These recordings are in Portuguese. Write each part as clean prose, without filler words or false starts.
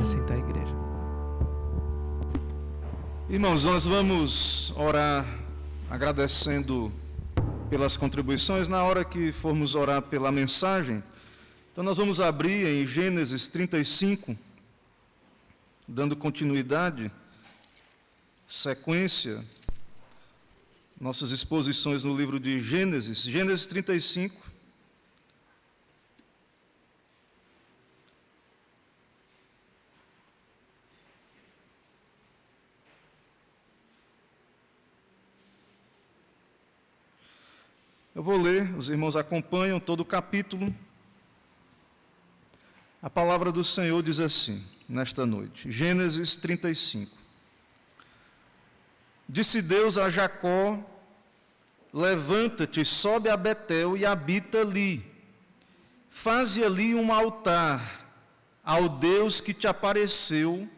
assentar a igreja. Irmãos, nós vamos orar agradecendo pelas contribuições. Na hora que formos orar pela mensagem, então nós vamos abrir em Gênesis 35, dando continuidade, sequência, nossas exposições no livro de Gênesis, Gênesis 35. Eu vou ler, os irmãos acompanham todo o capítulo. A palavra do Senhor diz assim, nesta noite, Gênesis 35. Disse Deus a Jacó: levanta-te, sobe a Betel e habita ali. Faze ali um altar ao Deus que te apareceu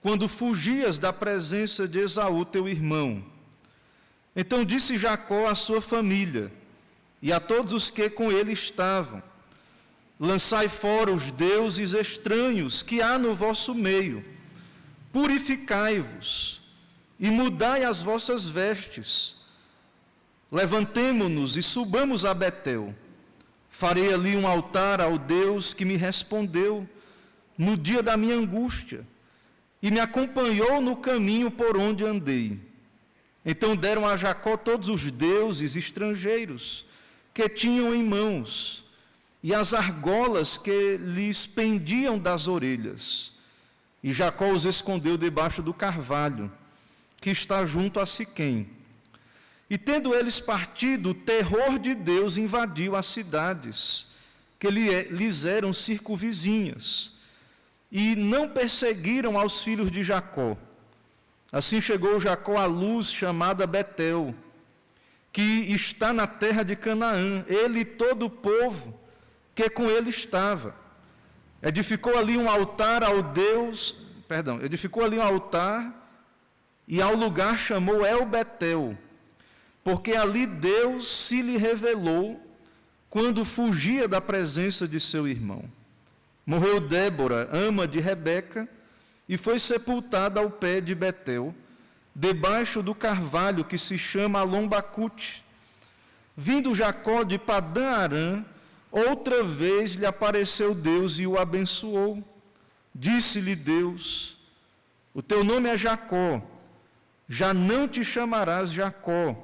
quando fugias da presença de Esaú, teu irmão. Então disse Jacó à sua família e a todos os que com ele estavam: lançai fora os deuses estranhos que há no vosso meio, purificai-vos e mudai as vossas vestes. Levantemo-nos e subamos a Betel. Farei ali um altar ao Deus que me respondeu no dia da minha angústia e me acompanhou no caminho por onde andei. Então deram a Jacó todos os deuses estrangeiros que tinham em mãos, e as argolas que lhes pendiam das orelhas. E Jacó os escondeu debaixo do carvalho, que está junto a Siquém. E tendo eles partido, o terror de Deus invadiu as cidades, que lhes eram circunvizinhas, e não perseguiram aos filhos de Jacó. Assim chegou Jacó à luz chamada Betel, que está na terra de Canaã, ele e todo o povo que com ele estava. Edificou ali um altar e ao lugar chamou El Betel, porque ali Deus se lhe revelou quando fugia da presença de seu irmão. Morreu Débora, ama de Rebeca, e foi sepultada ao pé de Betel, debaixo do carvalho que se chama Alombacute. Vindo Jacó de Padã-Arã, outra vez lhe apareceu Deus e o abençoou. Disse-lhe Deus: o teu nome é Jacó, já não te chamarás Jacó,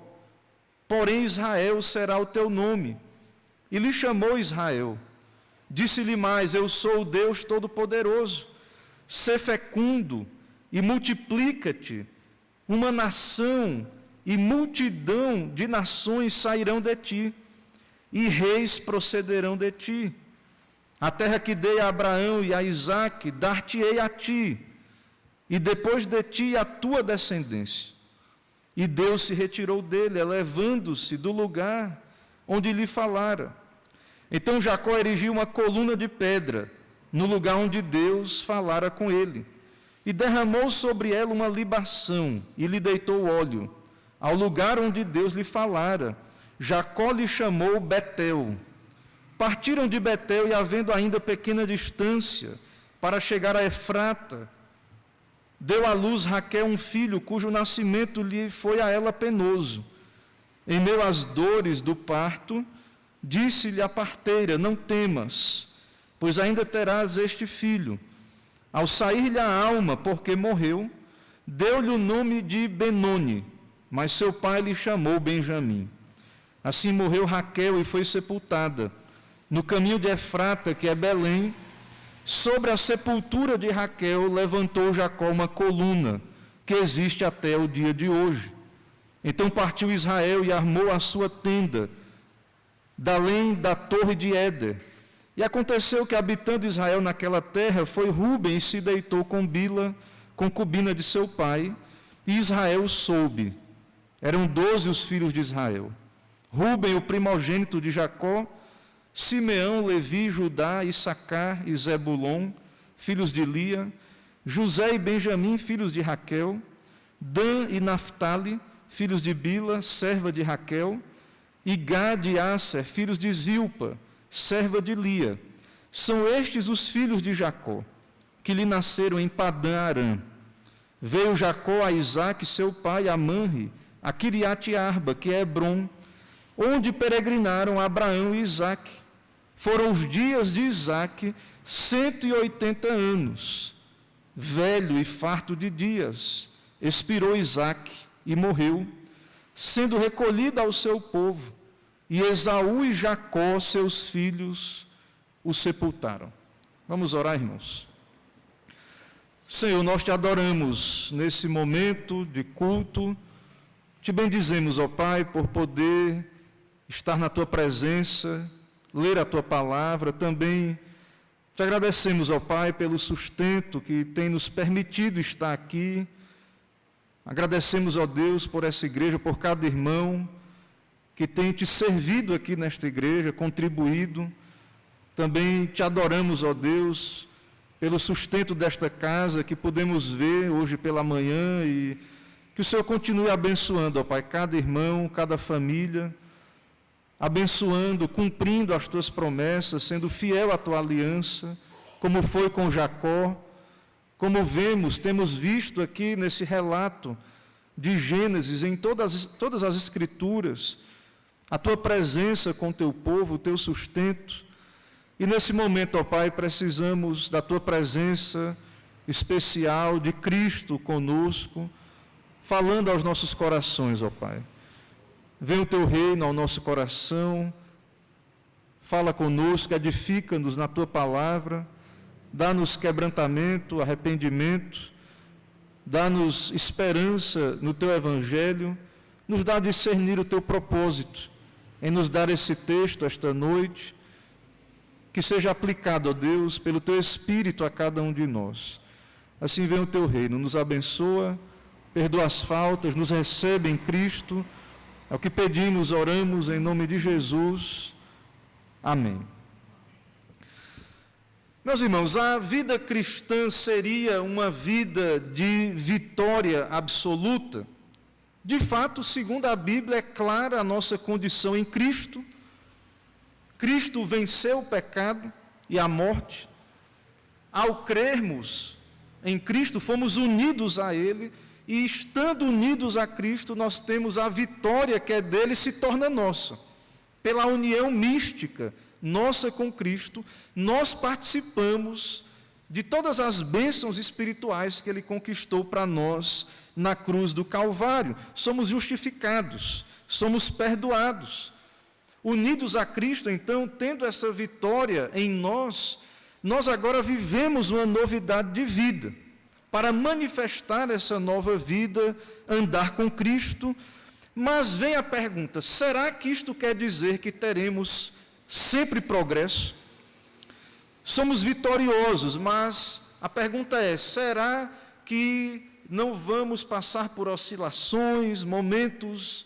porém Israel será o teu nome. E lhe chamou Israel. Disse-lhe mais: eu sou o Deus Todo-Poderoso, sê fecundo e multiplica-te. Uma nação e multidão de nações sairão de ti, e reis procederão de ti. A terra que dei a Abraão e a Isaque, dar-te-ei a ti, e depois de ti a tua descendência. E Deus se retirou dele, elevando-se do lugar onde lhe falara. Então Jacó erigiu uma coluna de pedra, no lugar onde Deus falara com ele, e derramou sobre ela uma libação, e lhe deitou óleo, ao lugar onde Deus lhe falara. Jacó lhe chamou Betel. Partiram de Betel, e havendo ainda pequena distância, para chegar a Efrata, deu à luz Raquel um filho, cujo nascimento lhe foi a ela penoso. Em meio às dores do parto, disse-lhe a parteira: não temas, pois ainda terás este filho. Ao sair-lhe a alma, porque morreu, deu-lhe o nome de Benoni, mas seu pai lhe chamou Benjamim. Assim morreu Raquel e foi sepultada no caminho de Efrata, que é Belém. Sobre a sepultura de Raquel levantou Jacó uma coluna, que existe até o dia de hoje. Então partiu Israel e armou a sua tenda, além da torre de Éder. E aconteceu que, habitando Israel naquela terra, foi Ruben e se deitou com Bila, concubina de seu pai, e Israel soube. Eram 12 os filhos de Israel. Ruben, o primogênito de Jacó, Simeão, Levi, Judá, Issacar e Zebulon, filhos de Lia, José e Benjamim, filhos de Raquel, Dan e Naftali, filhos de Bila, serva de Raquel, e Gade e Asser, filhos de Zilpa, serva de Lia. São estes os filhos de Jacó. que lhe nasceram em Padã-Arã. Veio Jacó a Isaque, seu pai, a Manre, a Quiriate-Arba, que é Hebrom, onde peregrinaram Abraão e Isaque. Foram os dias de Isaque 180 anos. Velho e farto de dias, expirou Isaque e morreu, sendo recolhido ao seu povo, e Esaú e Jacó, seus filhos, o sepultaram. Vamos orar, irmãos. Senhor, nós te adoramos nesse momento de culto, te bendizemos, ó Pai, por poder estar na tua presença, ler a tua palavra. Também te agradecemos, ó Pai, pelo sustento que tem nos permitido estar aqui. Agradecemos, ó Deus, por essa igreja, por cada irmão que tem te servido aqui nesta igreja, contribuído. Também te adoramos, ó Deus, pelo sustento desta casa que podemos ver hoje pela manhã, e que o Senhor continue abençoando, ó Pai, cada irmão, cada família, abençoando, cumprindo as tuas promessas, sendo fiel à tua aliança, como foi com Jacó, como temos visto aqui nesse relato de Gênesis, em todas as Escrituras, a tua presença com o teu povo, o teu sustento. E nesse momento, ó Pai, precisamos da tua presença especial, de Cristo conosco, falando aos nossos corações, ó Pai. Venha o teu reino ao nosso coração, fala conosco, edifica-nos na tua palavra, dá-nos quebrantamento, arrependimento, dá-nos esperança no teu evangelho, nos dá a discernir o teu propósito em nos dar esse texto esta noite, que seja aplicado, ó Deus, pelo teu Espírito a cada um de nós. Assim vem o teu reino, nos abençoa, perdoa as faltas, nos recebe em Cristo. É o que pedimos, oramos em nome de Jesus. Amém. Meus irmãos, a vida cristã seria uma vida de vitória absoluta? De fato, segundo a Bíblia, é clara a nossa condição em Cristo. Cristo venceu o pecado e a morte. Ao crermos em Cristo, fomos unidos a Ele, e estando unidos a Cristo, nós temos a vitória que é dele se torna nossa. Pela união mística nossa com Cristo, nós participamos de todas as bênçãos espirituais que Ele conquistou para nós na cruz do Calvário. Somos justificados, somos perdoados. Unidos a Cristo, então, tendo essa vitória em nós, nós agora vivemos uma novidade de vida. Para manifestar essa nova vida, andar com Cristo. Mas vem a pergunta: será que isto quer dizer que teremos sempre progresso? Somos vitoriosos, mas a pergunta é: será que não vamos passar por oscilações, momentos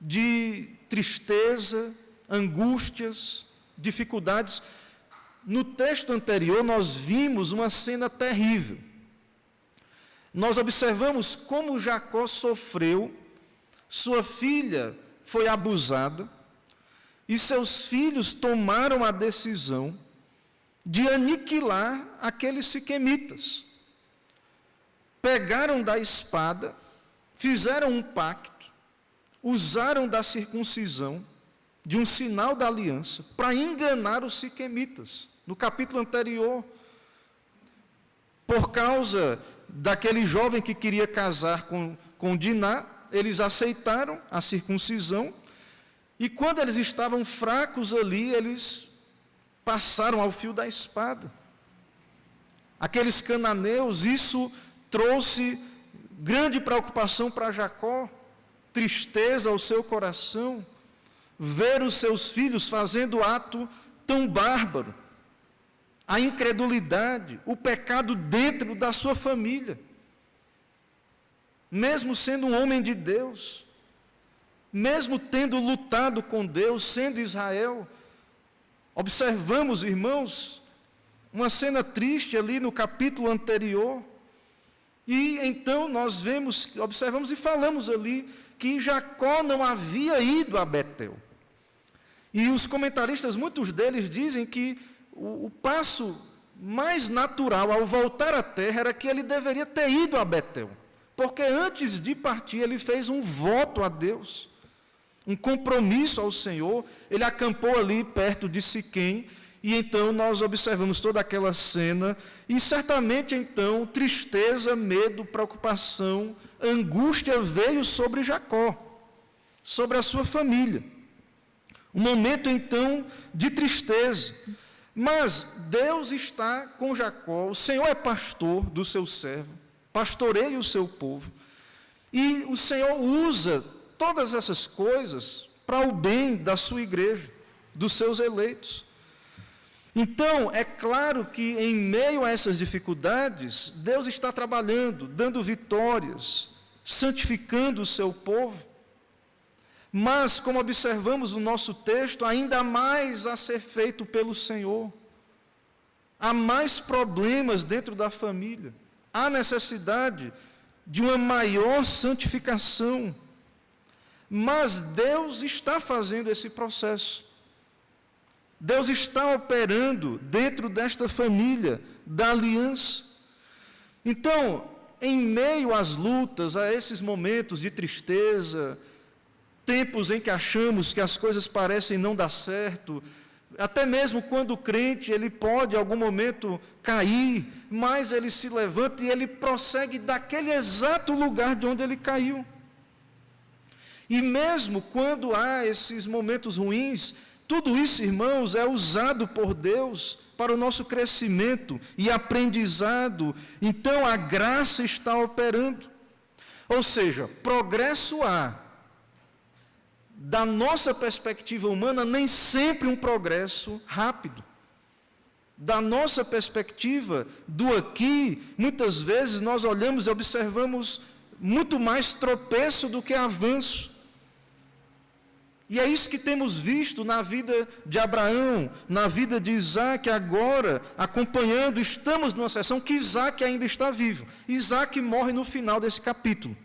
de tristeza, angústias, dificuldades? No texto anterior nós vimos uma cena terrível. Nós observamos como Jacó sofreu, sua filha foi abusada, e seus filhos tomaram a decisão de aniquilar aqueles siquemitas. Pegaram da espada, fizeram um pacto, usaram da circuncisão, de um sinal da aliança, para enganar os siquemitas. No capítulo anterior, por causa daquele jovem que queria casar com Diná, eles aceitaram a circuncisão, e quando eles estavam fracos ali, eles passaram ao fio da espada. Aqueles cananeus, isso trouxe grande preocupação para Jacó, tristeza ao seu coração, ver os seus filhos fazendo ato tão bárbaro, a incredulidade, o pecado dentro da sua família. Mesmo sendo um homem de Deus, mesmo tendo lutado com Deus, sendo Israel, observamos, irmãos, uma cena triste ali no capítulo anterior, e então nós observamos e falamos ali que Jacó não havia ido a Betel. E os comentaristas, muitos deles dizem que o passo mais natural ao voltar à terra era que ele deveria ter ido a Betel, porque antes de partir ele fez um voto a Deus, um compromisso ao Senhor. Ele acampou ali perto de Siquém, e então nós observamos toda aquela cena, e certamente então tristeza, medo, preocupação, angústia veio sobre Jacó, sobre a sua família. Um momento então de tristeza. Mas Deus está com Jacó, o Senhor é pastor do seu servo, pastoreia o seu povo, e o Senhor usa todas essas coisas para o bem da sua igreja, dos seus eleitos. Então, é claro que em meio a essas dificuldades, Deus está trabalhando, dando vitórias, santificando o seu povo. Mas, como observamos no nosso texto, ainda há mais a ser feito pelo Senhor. Há mais problemas dentro da família. Há necessidade de uma maior santificação. Mas Deus está fazendo esse processo. Deus está operando dentro desta família da aliança. Então, em meio às lutas, a esses momentos de tristeza, tempos em que achamos que as coisas parecem não dar certo, até mesmo quando o crente ele pode em algum momento cair, mas ele se levanta e ele prossegue daquele exato lugar de onde ele caiu. E mesmo quando há esses momentos ruins, tudo isso, irmãos, é usado por Deus para o nosso crescimento e aprendizado. Então a graça está operando. Ou seja, progresso há. Da nossa perspectiva humana, nem sempre um progresso rápido. Da nossa perspectiva, do aqui, muitas vezes nós olhamos e observamos muito mais tropeço do que avanço. E é isso que temos visto na vida de Abraão, na vida de Isaac, agora, acompanhando, estamos numa sessão que Isaac ainda está vivo. Isaac morre no final desse capítulo.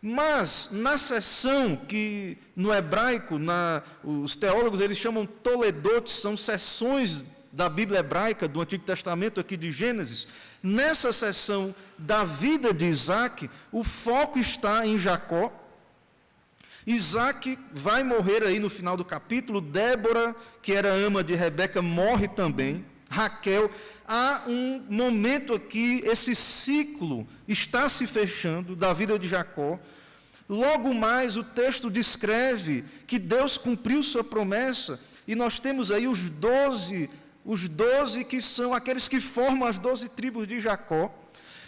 Mas, na sessão que, no hebraico, os teólogos eles chamam toledot, são sessões da Bíblia hebraica, do Antigo Testamento, aqui de Gênesis. Nessa sessão da vida de Isaac, o foco está em Jacó. Isaac vai morrer aí no final do capítulo. Débora, que era ama de Rebeca, morre também. Raquel. Há um momento aqui, esse ciclo está se fechando da vida de Jacó. Logo mais o texto descreve que Deus cumpriu sua promessa, e nós temos aí os 12 que são aqueles que formam as 12 tribos de Jacó.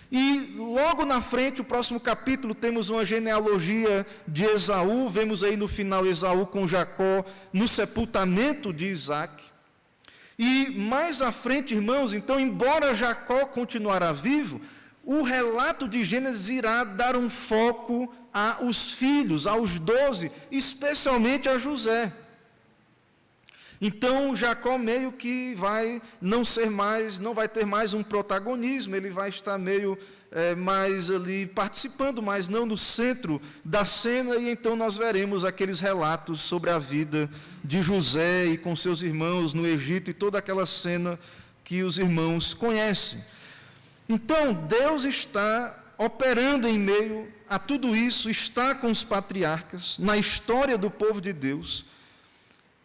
E logo na frente, o próximo capítulo, temos uma genealogia de Esaú. Vemos aí no final Esaú com Jacó no sepultamento de Isaac. E mais à frente, irmãos, então, embora Jacó continuará vivo, o relato de Gênesis irá dar um foco aos filhos, aos 12, especialmente a José. Então, Jacó meio que não vai ter mais um protagonismo, ele vai estar meio mais ali participando, mas não no centro da cena, e então nós veremos aqueles relatos sobre a vida de José e com seus irmãos no Egito, e toda aquela cena que os irmãos conhecem. Então, Deus está operando em meio a tudo isso, está com os patriarcas, na história do povo de Deus.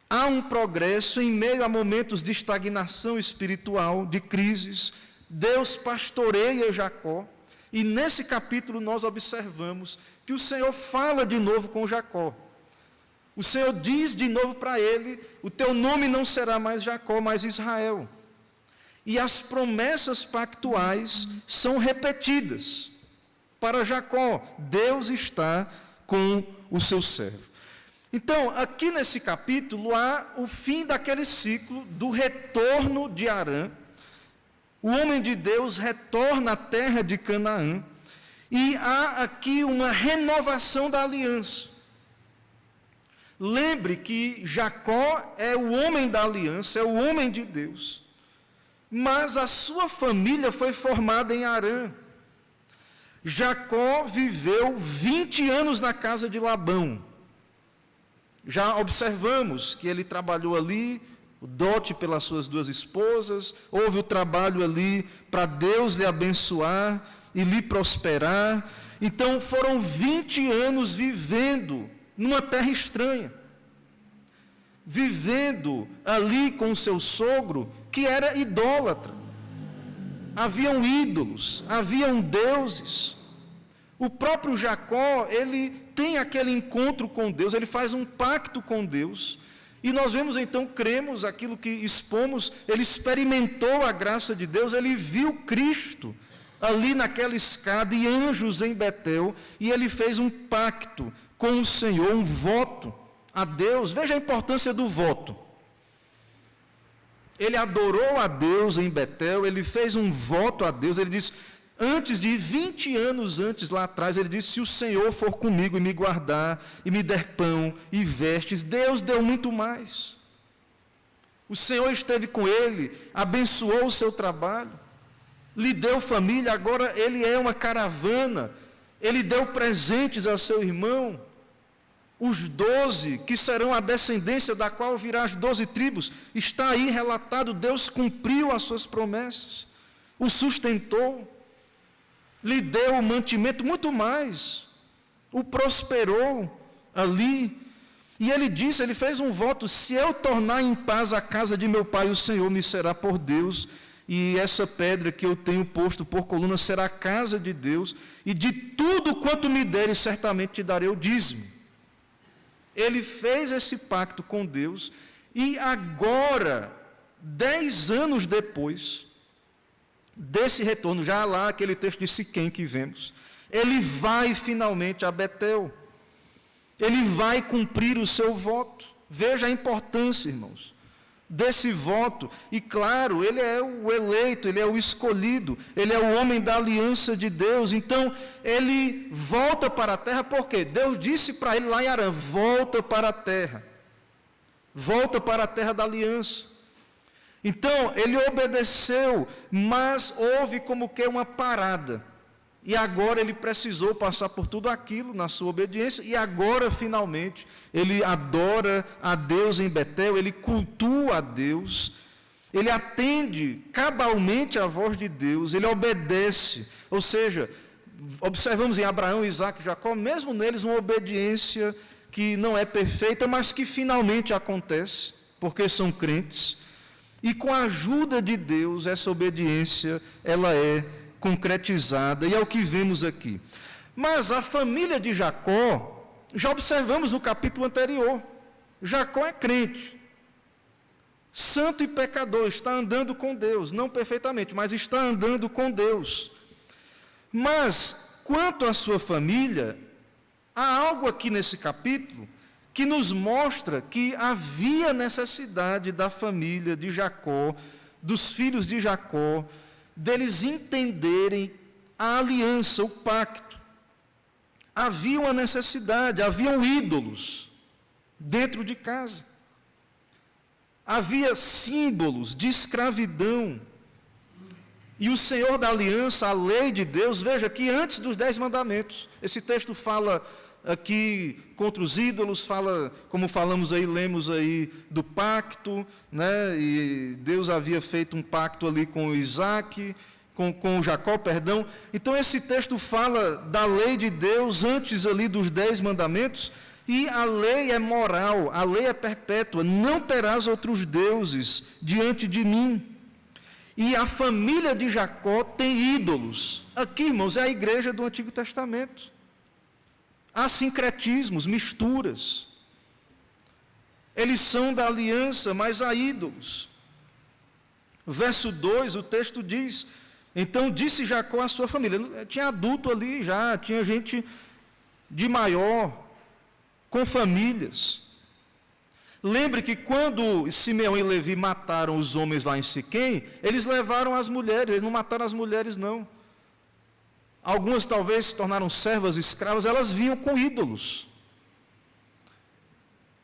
Há um progresso em meio a momentos de estagnação espiritual, de crises. Deus pastoreia Jacó, e nesse capítulo nós observamos que o Senhor fala de novo com Jacó. O Senhor diz de novo para ele: o teu nome não será mais Jacó, mas Israel. E as promessas pactuais são repetidas para Jacó. Deus está com o seu servo. Então, aqui nesse capítulo, há o fim daquele ciclo do retorno de Harã. O homem de Deus retorna à terra de Canaã, e há aqui uma renovação da aliança. Lembre que Jacó é o homem da aliança, é o homem de Deus, mas a sua família foi formada em Harã. Jacó viveu 20 anos na casa de Labão. Já observamos que ele trabalhou ali o dote pelas suas 2 esposas, houve o trabalho ali para Deus lhe abençoar e lhe prosperar. Então foram 20 anos vivendo numa terra estranha, vivendo ali com o seu sogro, que era idólatra. Haviam ídolos, haviam deuses. O próprio Jacó, ele tem aquele encontro com Deus, ele faz um pacto com Deus, e nós vemos então, cremos aquilo que expomos, ele experimentou a graça de Deus, ele viu Cristo ali naquela escada e anjos em Betel, e ele fez um pacto com o Senhor, um voto a Deus. Veja a importância do voto. Ele adorou a Deus em Betel, ele fez um voto a Deus, ele disse, antes de 20 anos antes, lá atrás, ele disse, se o Senhor for comigo e me guardar, e me der pão e vestes, Deus deu muito mais. O Senhor esteve com ele, abençoou o seu trabalho, lhe deu família, agora ele é uma caravana, ele deu presentes ao seu irmão, os 12, que serão a descendência da qual virá as 12 tribos, está aí relatado, Deus cumpriu as suas promessas, o sustentou, lhe deu o mantimento, muito mais, o prosperou ali, e ele disse, ele fez um voto, se eu tornar em paz a casa de meu pai, o Senhor me será por Deus, e essa pedra que eu tenho posto por coluna será a casa de Deus, e de tudo quanto me deres, certamente te darei o dízimo. Ele fez esse pacto com Deus, e agora, 10 anos depois desse retorno, já lá aquele texto de Siquém que vemos, ele vai finalmente a Betel, ele vai cumprir o seu voto. Veja a importância, irmãos, desse voto, e claro, ele é o eleito, ele é o escolhido, ele é o homem da aliança de Deus, então ele volta para a terra, porque Deus disse para ele lá em Arã, volta para a terra da aliança. Então, ele obedeceu, mas houve como que uma parada, e agora ele precisou passar por tudo aquilo na sua obediência, e agora finalmente ele adora a Deus em Betel, ele cultua a Deus, ele atende cabalmente à voz de Deus, ele obedece, ou seja, observamos em Abraão, Isaac e Jacó, mesmo neles uma obediência que não é perfeita, mas que finalmente acontece, porque são crentes, e com a ajuda de Deus, essa obediência, ela é concretizada, e é o que vemos aqui. Mas a família de Jacó, já observamos no capítulo anterior, Jacó é crente, santo e pecador, está andando com Deus, não perfeitamente, mas está andando com Deus. Mas, quanto à sua família, há algo aqui nesse capítulo que nos mostra que havia necessidade da família de Jacó, dos filhos de Jacó, deles entenderem a aliança, o pacto. Havia uma necessidade, haviam ídolos dentro de casa. Havia símbolos de escravidão. E o Senhor da aliança, a lei de Deus, veja que antes dos 10 mandamentos, esse texto fala aqui contra os ídolos, fala, como falamos aí, lemos aí do pacto, né? E Deus havia feito um pacto ali com Isaac, com Jacó, perdão. Então esse texto fala da lei de Deus antes ali dos 10 mandamentos, e a lei é moral, a lei é perpétua, não terás outros deuses diante de mim. E a família de Jacó tem ídolos. Aqui, irmãos, é a igreja do Antigo Testamento. Há sincretismos, misturas. Eles são da aliança, mas há ídolos. Verso 2, o texto diz, então disse Jacó à sua família, tinha adulto ali já, tinha gente de maior, com famílias. Lembre que quando Simeão e Levi mataram os homens lá em Siquém, eles levaram as mulheres, eles não mataram as mulheres não. Algumas talvez se tornaram servas, escravas, elas vinham com ídolos.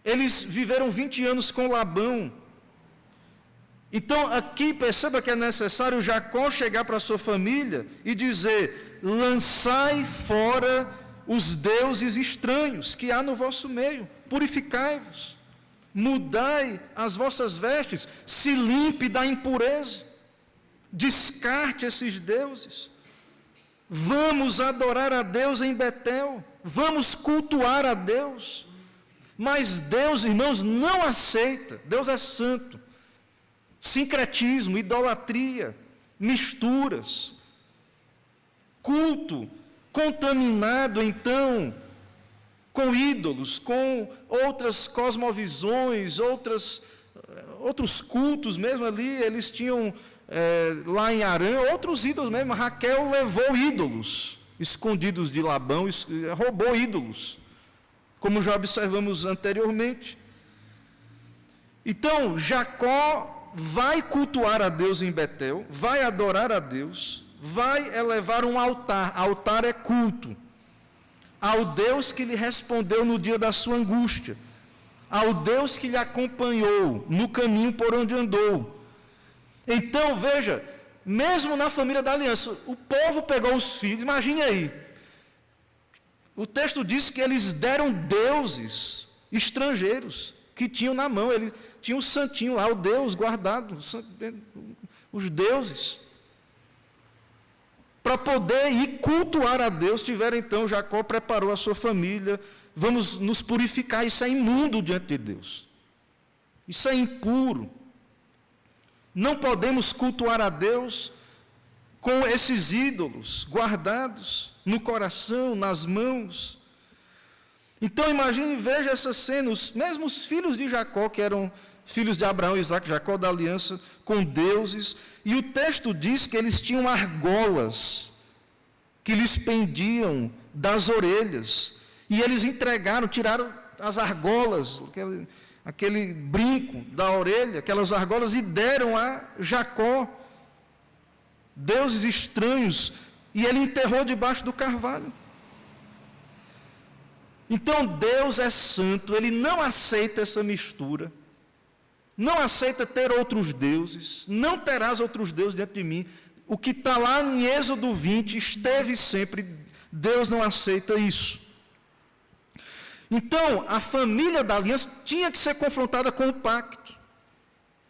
Eles viveram 20 anos com Labão. Então aqui perceba que é necessário Jacó chegar para a sua família e dizer, lançai fora os deuses estranhos que há no vosso meio, purificai-vos. mudai as vossas vestes, se limpe da impureza, descarte esses deuses. Vamos adorar a Deus em Betel, vamos cultuar a Deus. Mas Deus, irmãos, não aceita, Deus é santo. Sincretismo, idolatria, misturas, culto contaminado, então, com ídolos, com outras cosmovisões, outros cultos mesmo ali, eles tinham, lá em Arã, outros ídolos mesmo. Raquel levou ídolos escondidos de Labão, roubou ídolos, como já observamos anteriormente. Então, Jacó vai cultuar a Deus em Betel, vai adorar a Deus, vai elevar um altar. Altar é culto ao Deus que lhe respondeu no dia da sua angústia, ao Deus que lhe acompanhou no caminho por onde andou. Então, veja, mesmo na família da aliança, o povo pegou os filhos, imagine aí, o texto diz que eles deram deuses estrangeiros que tinham na mão. Ele tinha o santinho lá, o Deus guardado, os deuses. Para poder ir cultuar a Deus, então, Jacó preparou a sua família. Vamos nos purificar, isso é imundo diante de Deus. Isso é impuro. Não podemos cultuar a Deus com esses ídolos guardados no coração, nas mãos. Então imagine, veja essa cena, mesmo os filhos de Jacó, que eram filhos de Abraão e Isaac, Jacó da aliança com deuses, e o texto diz que eles tinham argolas que lhes pendiam das orelhas, e eles tiraram as argolas, aquele brinco da orelha, aquelas argolas, e deram a Jacó, deuses estranhos, e ele enterrou debaixo do carvalho. Então Deus é santo, Ele não aceita essa mistura, não aceita ter outros deuses, não terás outros deuses diante de mim. O que está lá em Êxodo 20, esteve sempre, Deus não aceita isso. Então, a família da aliança tinha que ser confrontada com o pacto.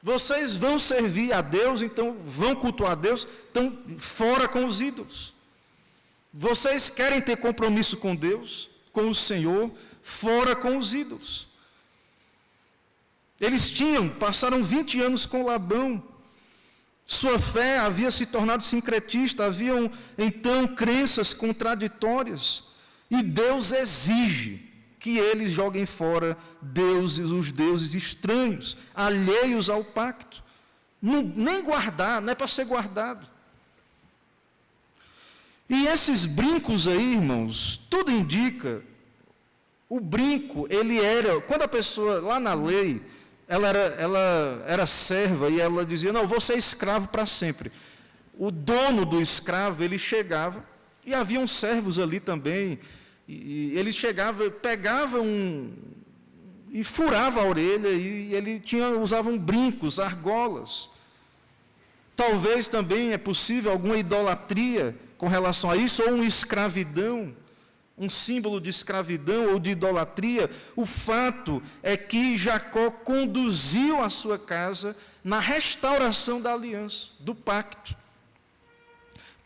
Vocês vão servir a Deus, então vão cultuar a Deus, então fora com os ídolos. Vocês querem ter compromisso com Deus, com o Senhor, fora com os ídolos. Eles passaram 20 anos com Labão. Sua fé havia se tornado sincretista, haviam então crenças contraditórias. E Deus exige que eles joguem fora os deuses estranhos, alheios ao pacto. Nem guardar, não é para ser guardado. E esses brincos aí, irmãos, tudo indica, o brinco, ele era, quando a pessoa, lá na lei, ela era serva, e ela dizia, não, vou ser escravo para sempre. O dono do escravo, ele chegava, e haviam servos ali também, e ele chegava, pegava e furava a orelha, e ele usavam brincos, argolas. Talvez também é possível alguma idolatria com relação a isso, ou uma escravidão, um símbolo de escravidão ou de idolatria. O fato é que Jacó conduziu a sua casa na restauração da aliança, do pacto.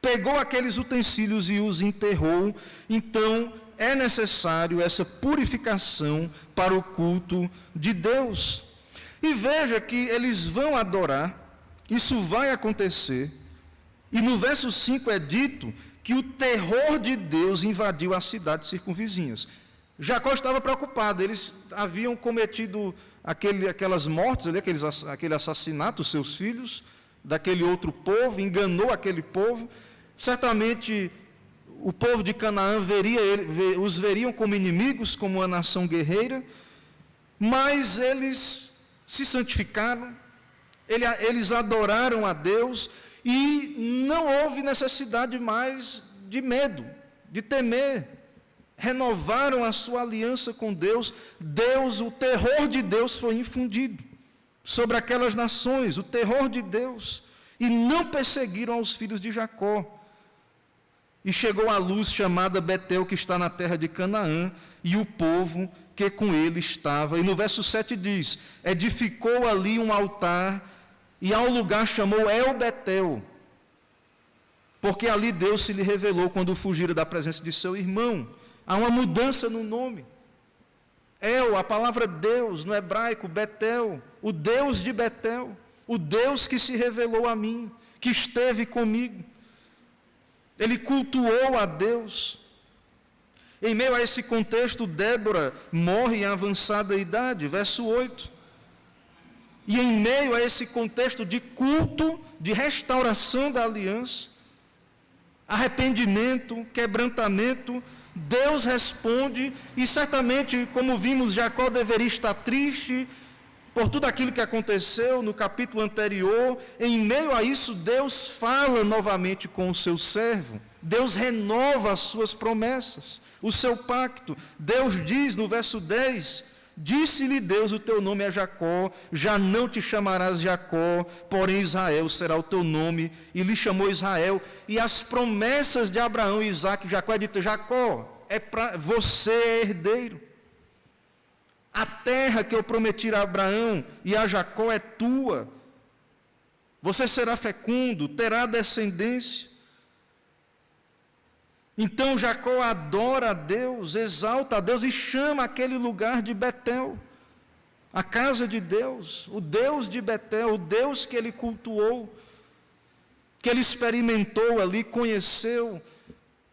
Pegou aqueles utensílios e os enterrou. Então, é necessário essa purificação para o culto de Deus. E veja que eles vão adorar, isso vai acontecer, e no verso 5 é dito que o terror de Deus invadiu as cidades circunvizinhas. Jacó estava preocupado, eles haviam cometido aquelas mortes, aquele assassinato dos seus filhos, daquele outro povo, enganou aquele povo. Certamente o povo de Canaã os veriam como inimigos, como uma nação guerreira, mas eles se santificaram, eles adoraram a Deus, e não houve necessidade mais de medo, de temer. Renovaram a sua aliança com Deus. O terror de Deus foi infundido sobre aquelas nações, o terror de Deus, e não perseguiram aos filhos de Jacó. E chegou a luz chamada Betel, que está na terra de Canaã, e o povo que com ele estava. E no verso 7 diz: edificou ali um altar, e ao lugar chamou El-Betel, porque ali Deus se lhe revelou quando fugira da presença de seu irmão. Há uma mudança no nome. El, a palavra Deus, no hebraico, Betel, o Deus de Betel, o Deus que se revelou a mim, que esteve comigo. Ele cultuou a Deus. Em meio a esse contexto, Débora morre em avançada idade, verso 8. E em meio a esse contexto de culto, de restauração da aliança, arrependimento, quebrantamento, Deus responde, e certamente, como vimos, Jacó deveria estar triste por tudo aquilo que aconteceu no capítulo anterior. Em meio a isso, Deus fala novamente com o seu servo. Deus renova as suas promessas, o seu pacto. Deus diz no verso 10: disse-lhe Deus: o teu nome é Jacó, já não te chamarás Jacó, porém Israel será o teu nome. E lhe chamou Israel. E as promessas de Abraão, Isaque e Jacó é dito: Jacó, é para você é herdeiro. A terra que eu prometi a Abraão e a Jacó é tua. Você será fecundo, terá descendência. Então Jacó adora a Deus, exalta a Deus e chama aquele lugar de Betel, a casa de Deus, o Deus de Betel, o Deus que ele cultuou, que ele experimentou ali, conheceu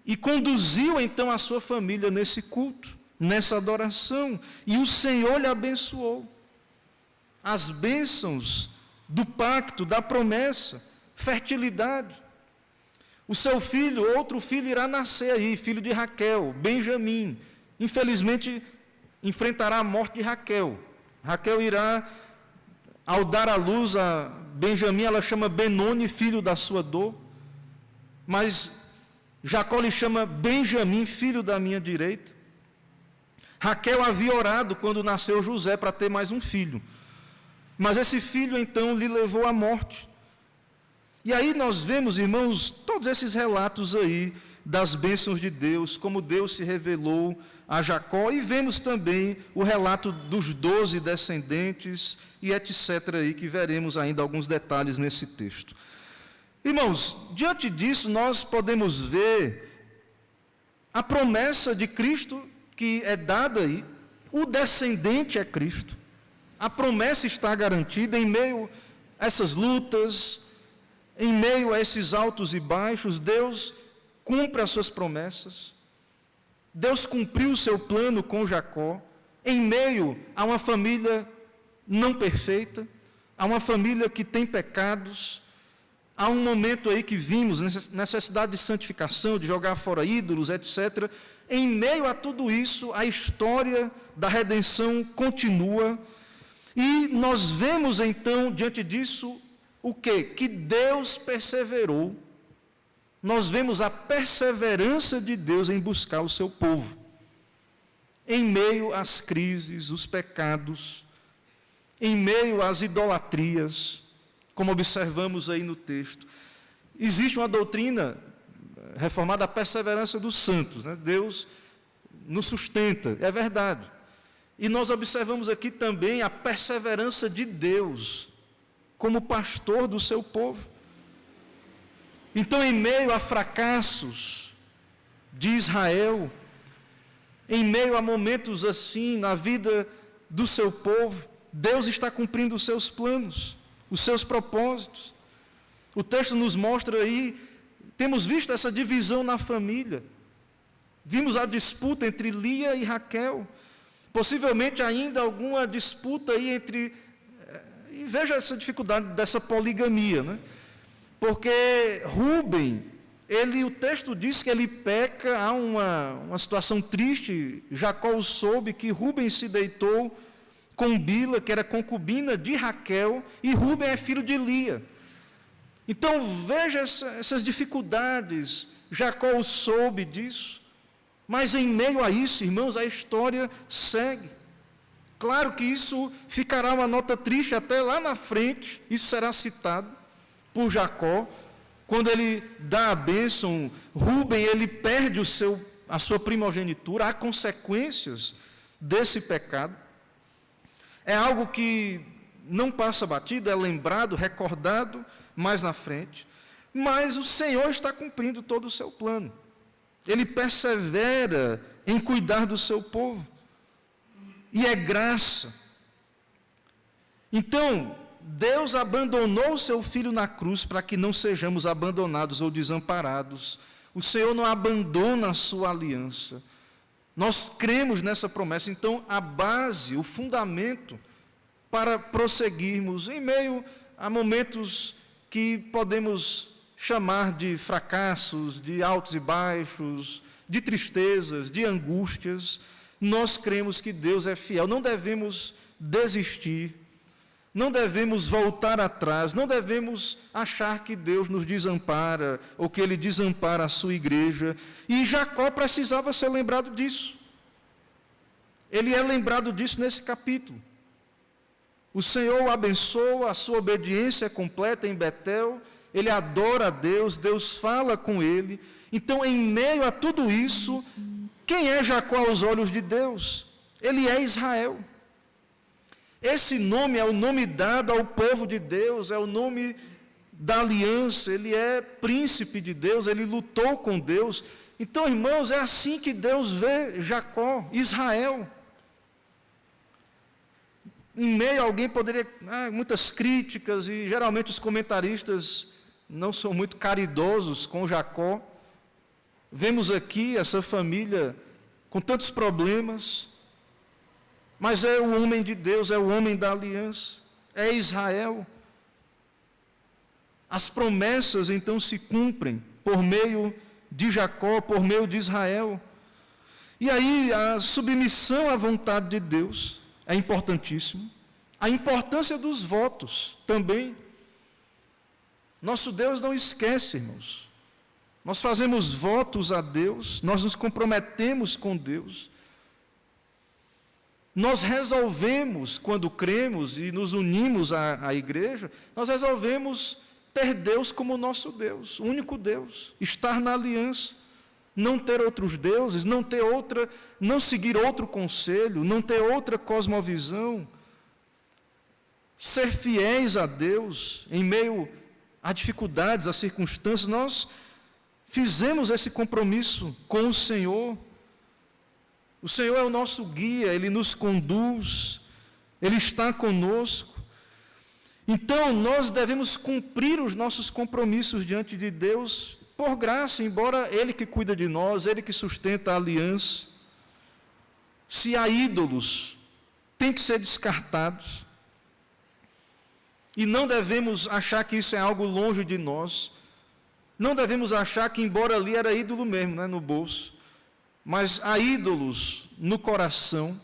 e conduziu então a sua família nesse culto, nessa adoração, e o Senhor lhe abençoou. As bênçãos do pacto, da promessa, fertilidade. O seu filho, outro filho irá nascer aí, filho de Raquel, Benjamim. Infelizmente, enfrentará a morte de Raquel. Raquel irá, ao dar à luz a Benjamim, ela chama Benoni, filho da sua dor. Mas Jacó lhe chama Benjamim, filho da minha direita. Raquel havia orado quando nasceu José para ter mais um filho. Mas esse filho, então, lhe levou à morte. E aí nós vemos, irmãos, todos esses relatos aí das bênçãos de Deus, como Deus se revelou a Jacó, e vemos também o relato dos 12 descendentes e etc. aí, que veremos ainda alguns detalhes nesse texto. Irmãos, diante disso nós podemos ver a promessa de Cristo que é dada aí, o descendente é Cristo. A promessa está garantida em meio a essas lutas, em meio a esses altos e baixos. Deus cumpre as suas promessas. Deus cumpriu o seu plano com Jacó, em meio a uma família não perfeita, a uma família que tem pecados. Há um momento aí que vimos necessidade de santificação, de jogar fora ídolos, etc. Em meio a tudo isso, a história da redenção continua. E nós vemos então, diante disso, o quê? Que Deus perseverou. Nós vemos a perseverança de Deus em buscar o seu povo. Em meio às crises, os pecados, em meio às idolatrias, como observamos aí no texto. Existe uma doutrina reformada, a perseverança dos santos, né? Deus nos sustenta, é verdade. E nós observamos aqui também a perseverança de Deus como pastor do seu povo. Então, em meio a fracassos de Israel, em meio a momentos assim na vida do seu povo, Deus está cumprindo os seus planos, os seus propósitos. O texto nos mostra aí, temos visto essa divisão na família. Vimos a disputa entre Lia e Raquel. Possivelmente ainda alguma disputa aí entre... E veja essa dificuldade dessa poligamia, né? Porque Rúben, o texto diz que ele peca, há uma situação triste. Jacó soube que Rúben se deitou com Bila, que era concubina de Raquel, e Rúben é filho de Lia. Então veja essas dificuldades. Jacó soube disso, mas em meio a isso, irmãos, a história segue. Claro que isso ficará uma nota triste até lá na frente, isso será citado por Jacó, quando ele dá a bênção. Rúben, ele perde a sua primogenitura, há consequências desse pecado. É algo que não passa batido, é lembrado, recordado mais na frente. Mas o Senhor está cumprindo todo o seu plano. Ele persevera em cuidar do seu povo. E é graça. Então, Deus abandonou o seu Filho na cruz para que não sejamos abandonados ou desamparados. O Senhor não abandona a sua aliança. Nós cremos nessa promessa. Então, a base, o fundamento para prosseguirmos em meio a momentos que podemos chamar de fracassos, de altos e baixos, de tristezas, de angústias, nós cremos que Deus é fiel. Não devemos desistir, não devemos voltar atrás, não devemos achar que Deus nos desampara, ou que Ele desampara a sua igreja. E Jacó precisava ser lembrado disso. Ele é lembrado disso nesse capítulo. O Senhor o abençoa, a sua obediência é completa em Betel, ele adora a Deus, Deus fala com ele. Então, em meio a tudo isso, quem é Jacó aos olhos de Deus? Ele é Israel. Esse nome é o nome dado ao povo de Deus, é o nome da aliança, ele é príncipe de Deus, ele lutou com Deus. Então, irmãos, é assim que Deus vê Jacó, Israel. Em meio a alguém poderia, muitas críticas, e geralmente os comentaristas não são muito caridosos com Jacó. Vemos aqui essa família com tantos problemas, mas é o homem de Deus, é o homem da aliança, é Israel. As promessas então se cumprem por meio de Jacó, por meio de Israel. E aí a submissão à vontade de Deus é importantíssimo. A importância dos votos também. Nosso Deus não esquece, irmãos. Nós fazemos votos a Deus, nós nos comprometemos com Deus. Nós resolvemos, quando cremos e nos unimos à igreja, nós resolvemos ter Deus como nosso Deus, o único Deus, estar na aliança. Não ter outros deuses, não seguir outro conselho, não ter outra cosmovisão, ser fiéis a Deus em meio a dificuldades, a circunstâncias. Nós fizemos esse compromisso com o Senhor. O Senhor é o nosso guia, Ele nos conduz, Ele está conosco. Então, nós devemos cumprir os nossos compromissos diante de Deus por graça, embora Ele que cuida de nós, Ele que sustenta a aliança. Se há ídolos, tem que ser descartados. E não devemos achar que isso é algo longe de nós. Não devemos achar que, embora ali era ídolo mesmo, no bolso, mas há ídolos no coração.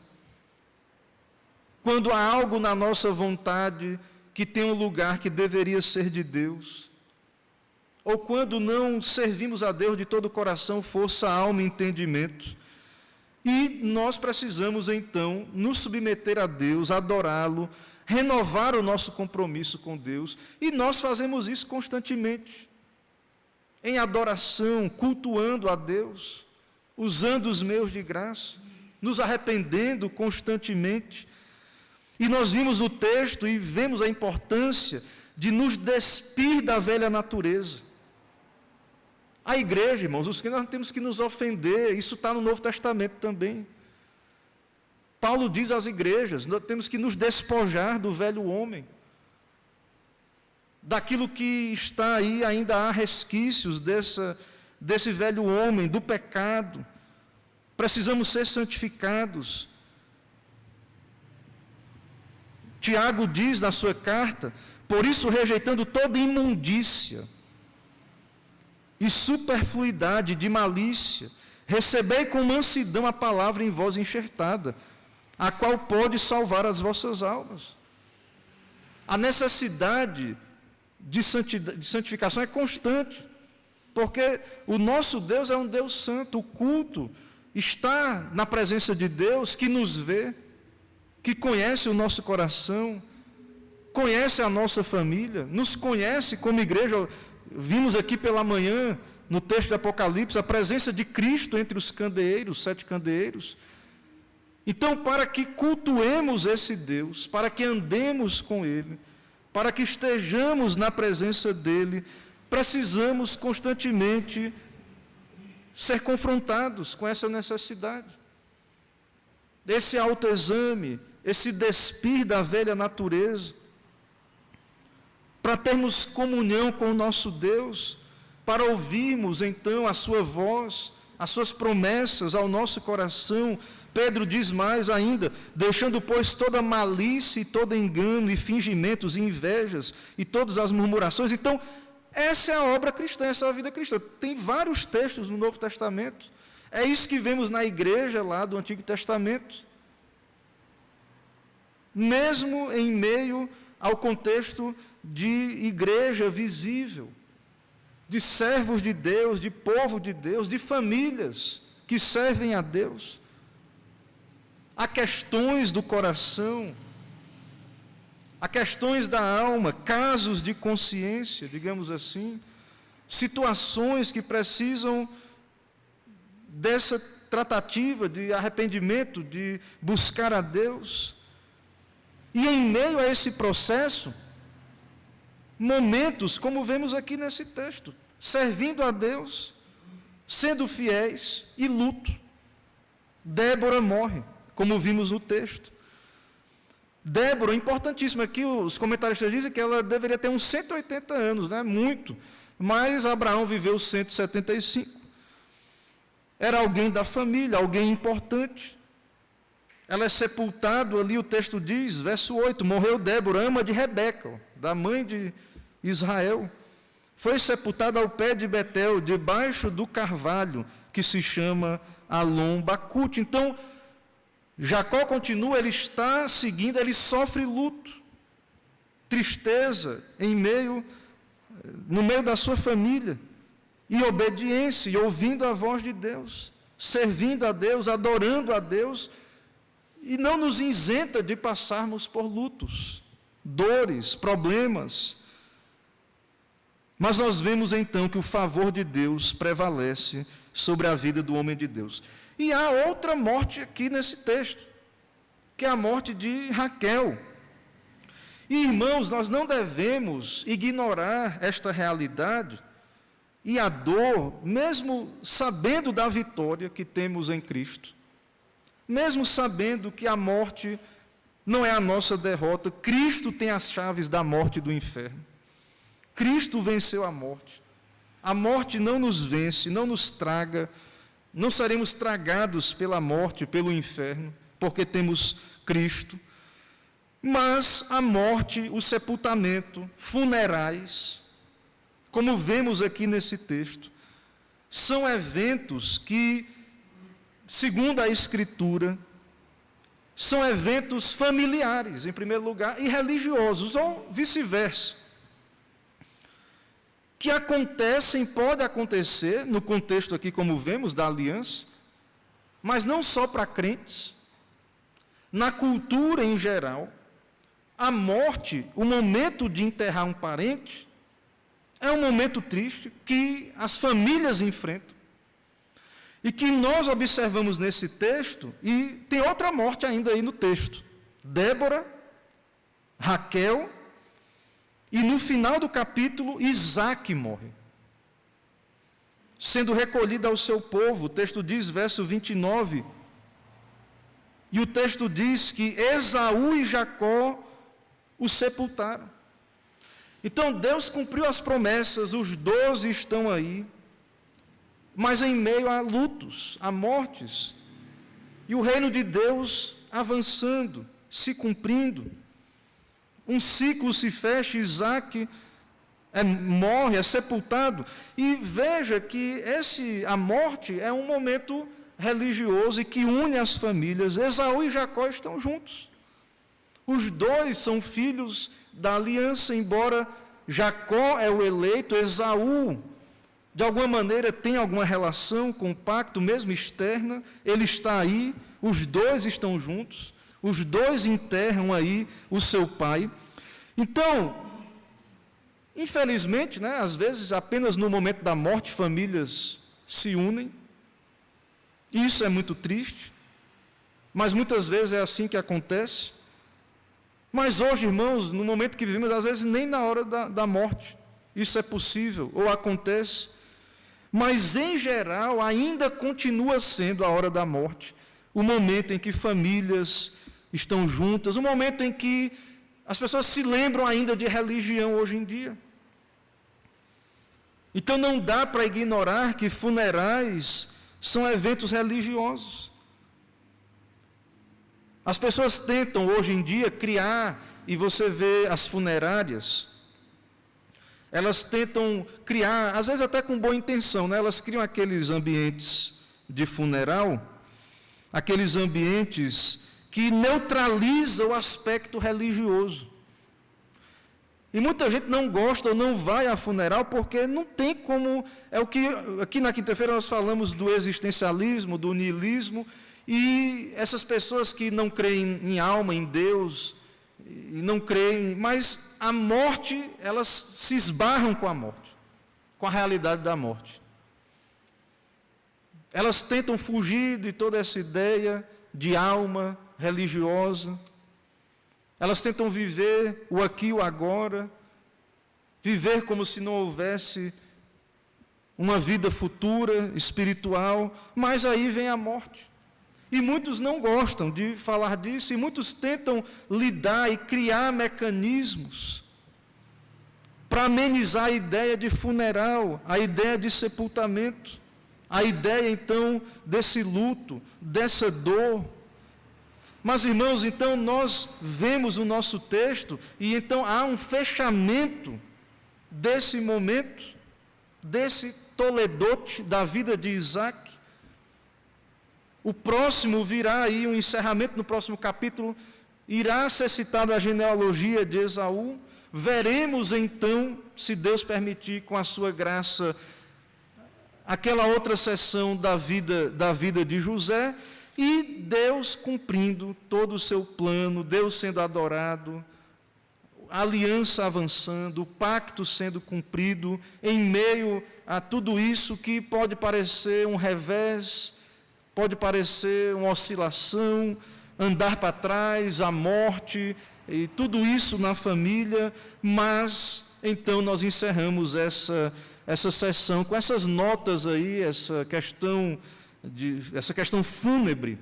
Quando há algo na nossa vontade que tem um lugar que deveria ser de Deus, ou quando não servimos a Deus de todo o coração, força, alma e entendimento. E nós precisamos, então, nos submeter a Deus, adorá-lo, renovar o nosso compromisso com Deus. E nós fazemos isso constantemente, em adoração, cultuando a Deus, usando os meios de graça, nos arrependendo constantemente. E nós vimos o texto e vemos a importância de nos despir da velha natureza. A igreja, irmãos, os que nós temos que nos ofender, isso está no Novo Testamento também. Paulo diz às igrejas, nós temos que nos despojar do velho homem, daquilo que está aí, ainda há resquícios desse velho homem, do pecado. Precisamos ser santificados. Tiago diz na sua carta, por isso rejeitando toda imundícia e superfluidade de malícia, recebei com mansidão a palavra em vós enxertada, a qual pode salvar as vossas almas. A necessidade de santificação é constante, porque o nosso Deus é um Deus santo. O culto está na presença de Deus, que nos vê, que conhece o nosso coração, conhece a nossa família, nos conhece como igreja. Vimos aqui pela manhã, no texto do Apocalipse, a presença de Cristo entre os candeeiros, 7 candeeiros. Então, para que cultuemos esse Deus, para que andemos com Ele, para que estejamos na presença dEle, precisamos constantemente ser confrontados com essa necessidade. Esse autoexame, esse despir da velha natureza, para termos comunhão com o nosso Deus, para ouvirmos então a sua voz, as suas promessas ao nosso coração. Pedro diz mais ainda: deixando, pois, toda malícia e todo engano e fingimentos e invejas e todas as murmurações. Então, essa é a obra cristã, essa é a vida cristã. Tem vários textos no Novo Testamento. É isso que vemos na igreja lá do Antigo Testamento. Mesmo em meio ao contexto de igreja visível, de servos de Deus, de povo de Deus, de famílias que servem a Deus. Há questões do coração, há questões da alma, casos de consciência, digamos assim, situações que precisam dessa tratativa de arrependimento, de buscar a Deus. E em meio a esse processo, momentos, como vemos aqui nesse texto, servindo a Deus, sendo fiéis e luto. Débora morre, como vimos no texto. Débora, importantíssima, aqui os comentaristas dizem que ela deveria ter uns 180 anos, né? Muito, mas Abraão viveu 175. Era alguém da família, alguém importante. Ela é sepultada ali, o texto diz, verso 8, morreu Débora, ama de Rebeca, da mãe de Israel. Foi sepultada ao pé de Betel, debaixo do carvalho, que se chama Alon Bacute. Então, Jacó continua, ele está seguindo, ele sofre luto, tristeza, no meio da sua família, e obediência, e ouvindo a voz de Deus, servindo a Deus, adorando a Deus, e não nos isenta de passarmos por lutos, dores, problemas. Mas nós vemos então que o favor de Deus prevalece sobre a vida do homem de Deus. E há outra morte aqui nesse texto, que é a morte de Raquel. E, irmãos, nós não devemos ignorar esta realidade e a dor, mesmo sabendo da vitória que temos em Cristo, mesmo sabendo que a morte não é a nossa derrota. Cristo tem as chaves da morte e do inferno. Cristo venceu a morte. A morte não nos vence, não nos traga, não seremos tragados pela morte, pelo inferno, porque temos Cristo. Mas a morte, o sepultamento, funerais, como vemos aqui nesse texto, são eventos que, segundo a Escritura, são eventos familiares, em primeiro lugar, e religiosos, ou vice-versa, que acontecem, pode acontecer, no contexto aqui, como vemos, da aliança, mas não só para crentes. Na cultura em geral, a morte, o momento de enterrar um parente, é um momento triste que as famílias enfrentam, e que nós observamos nesse texto, e tem outra morte ainda aí no texto. Débora, Raquel, e no final do capítulo, Isaque morre, sendo recolhido ao seu povo. O texto diz, verso 29, e o texto diz que Esaú e Jacó o sepultaram. Então Deus cumpriu as promessas, os 12 estão aí, mas em meio a lutos, a mortes, e o reino de Deus avançando, se cumprindo. Um ciclo se fecha, Isaque morre, é sepultado. E veja que a morte é um momento religioso e que une as famílias. Esaú e Jacó estão juntos. Os dois são filhos da aliança, embora Jacó é o eleito, Esaú, de alguma maneira, tem alguma relação com o pacto, mesmo externa, ele está aí, os dois estão juntos, os dois enterram aí o seu pai. Então, infelizmente, né, às vezes, apenas no momento da morte, famílias se unem, isso é muito triste, mas muitas vezes é assim que acontece. Mas hoje, irmãos, no momento que vivemos, às vezes nem na hora da morte isso é possível ou acontece. Mas, em geral, ainda continua sendo a hora da morte, o momento em que famílias estão juntas, o momento em que as pessoas se lembram ainda de religião hoje em dia. Então, não dá para ignorar que funerais são eventos religiosos. As pessoas tentam, hoje em dia, criar, e você vê as funerárias, elas tentam criar, às vezes até com boa intenção, né? Elas criam aqueles ambientes de funeral, aqueles ambientes que neutralizam o aspecto religioso. E muita gente não gosta ou não vai a funeral porque não tem como, é o que aqui na quinta-feira nós falamos do existencialismo, do niilismo, e essas pessoas que não creem em alma, em Deus, e não creem, mas a morte, elas se esbarram com a morte, com a realidade da morte. Elas tentam fugir de toda essa ideia de alma religiosa, elas tentam viver o aqui e o agora, viver como se não houvesse uma vida futura, espiritual, mas aí vem a morte. E muitos não gostam de falar disso, e muitos tentam lidar e criar mecanismos para amenizar a ideia de funeral, a ideia de sepultamento, a ideia, então, desse luto, dessa dor. Mas, irmãos, então nós vemos no nosso texto, e então há um fechamento desse momento, desse toledote da vida de Isaac. O próximo virá aí, um encerramento no próximo capítulo, irá ser citada a genealogia de Esaú. Veremos então, se Deus permitir, com a sua graça, aquela outra seção da vida de José, e Deus cumprindo todo o seu plano, Deus sendo adorado, a aliança avançando, o pacto sendo cumprido, em meio a tudo isso que pode parecer um revés, pode parecer uma oscilação, andar para trás, a morte, e tudo isso na família, mas então nós encerramos essa sessão com essas notas aí, essa questão fúnebre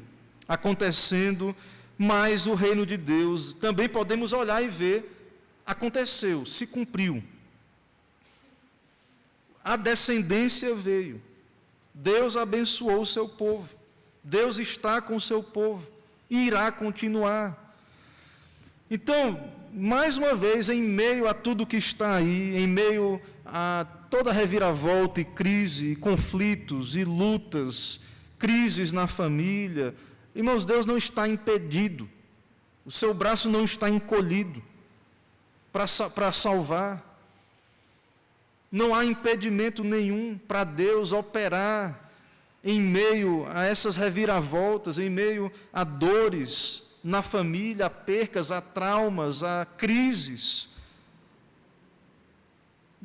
acontecendo, mas o reino de Deus também podemos olhar e ver, aconteceu, se cumpriu. A descendência veio, Deus abençoou o seu povo, Deus está com o seu povo e irá continuar. Então, mais uma vez, em meio a tudo que está aí, em meio a toda reviravolta e crise, e conflitos e lutas, crises na família, irmãos, Deus não está impedido, o seu braço não está encolhido para salvar. Não há impedimento nenhum para Deus operar em meio a essas reviravoltas, em meio a dores na família, a percas, a traumas, a crises.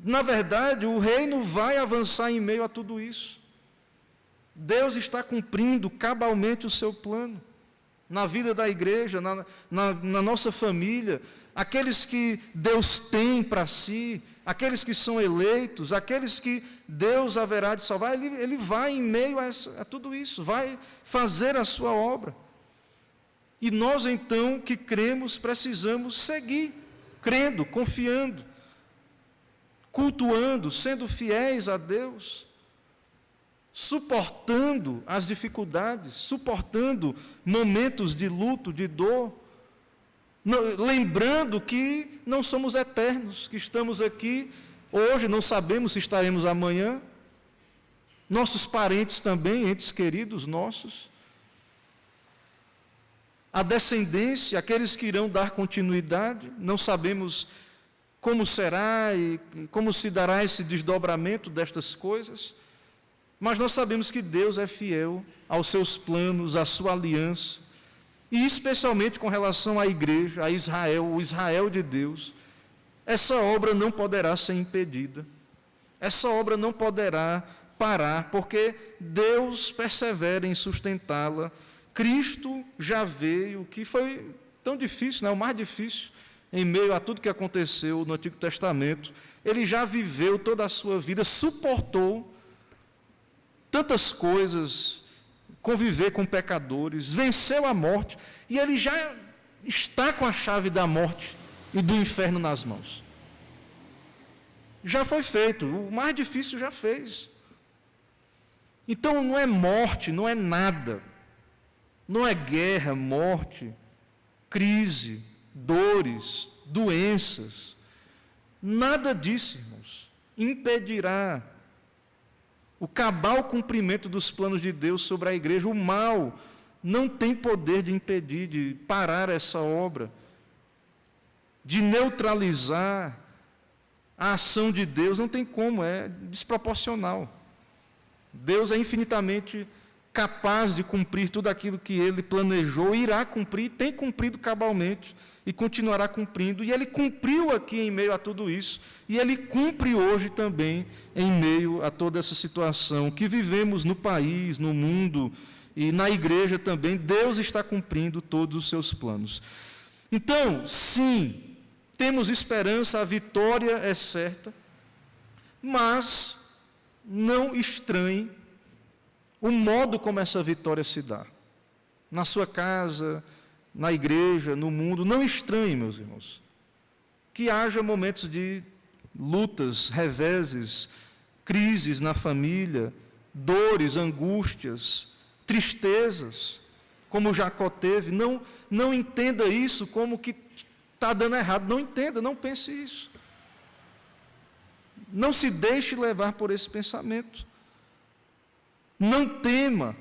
Na verdade, o reino vai avançar em meio a tudo isso. Deus está cumprindo cabalmente o seu plano na vida da igreja, na nossa família. Aqueles que Deus tem para si, aqueles que são eleitos, aqueles que Deus haverá de salvar, Ele vai em meio a tudo isso, vai fazer a sua obra. E nós, então, que cremos, precisamos seguir, crendo, confiando, cultuando, sendo fiéis a Deus, suportando as dificuldades, suportando momentos de luto, de dor, lembrando que não somos eternos, que estamos aqui hoje, não sabemos se estaremos amanhã, nossos parentes também, entes queridos nossos, a descendência, aqueles que irão dar continuidade, não sabemos como será e como se dará esse desdobramento destas coisas, mas nós sabemos que Deus é fiel aos seus planos, à sua aliança, e especialmente com relação à igreja, a Israel, o Israel de Deus, essa obra não poderá ser impedida, essa obra não poderá parar, porque Deus persevera em sustentá-la, Cristo já veio, que foi tão difícil, né? O mais difícil, em meio a tudo que aconteceu no Antigo Testamento, ele já viveu toda a sua vida, suportou tantas coisas, conviver com pecadores, venceu a morte, e ele já está com a chave da morte e do inferno nas mãos. Já foi feito, o mais difícil já fez. Então não é morte, não é nada, não é guerra, morte, crise, dores, doenças, nada disso, irmãos, impedirá o cabal cumprimento dos planos de Deus sobre a igreja. O mal não tem poder de impedir, de parar essa obra, de neutralizar a ação de Deus. Não tem como, é desproporcional. Deus é infinitamente capaz de cumprir tudo aquilo que Ele planejou, irá cumprir, tem cumprido cabalmente e continuará cumprindo. E Ele cumpriu aqui em meio a tudo isso, e Ele cumpre hoje também em meio a toda essa situação que vivemos no país, no mundo e na igreja também. Deus está cumprindo todos os seus planos. Então, sim, temos esperança, a vitória é certa, mas não estranhe o modo como essa vitória se dá. Na sua casa, na igreja, no mundo, não estranhe, meus irmãos, que haja momentos de lutas, reveses, crises na família, dores, angústias, tristezas, como Jacó teve. Não entenda isso como que está dando errado. Não entenda, não pense isso. Não se deixe levar por esse pensamento. Não tema,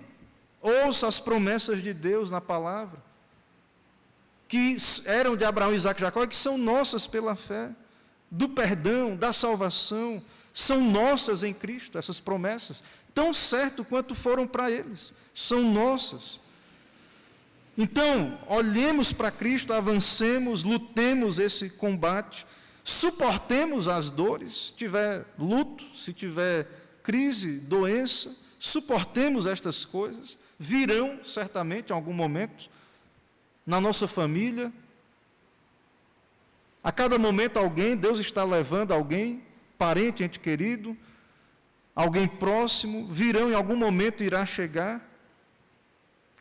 ouça as promessas de Deus na palavra, que eram de Abraão, Isaque e Jacó, e que são nossas pela fé, do perdão, da salvação, são nossas em Cristo, essas promessas, tão certo quanto foram para eles, são nossas. Então, olhemos para Cristo, avancemos, lutemos esse combate, suportemos as dores, se tiver luto, se tiver crise, doença, suportemos estas coisas, virão certamente em algum momento, na nossa família. A cada momento alguém, Deus está levando alguém, parente, ente querido, alguém próximo, virão em algum momento, irá chegar.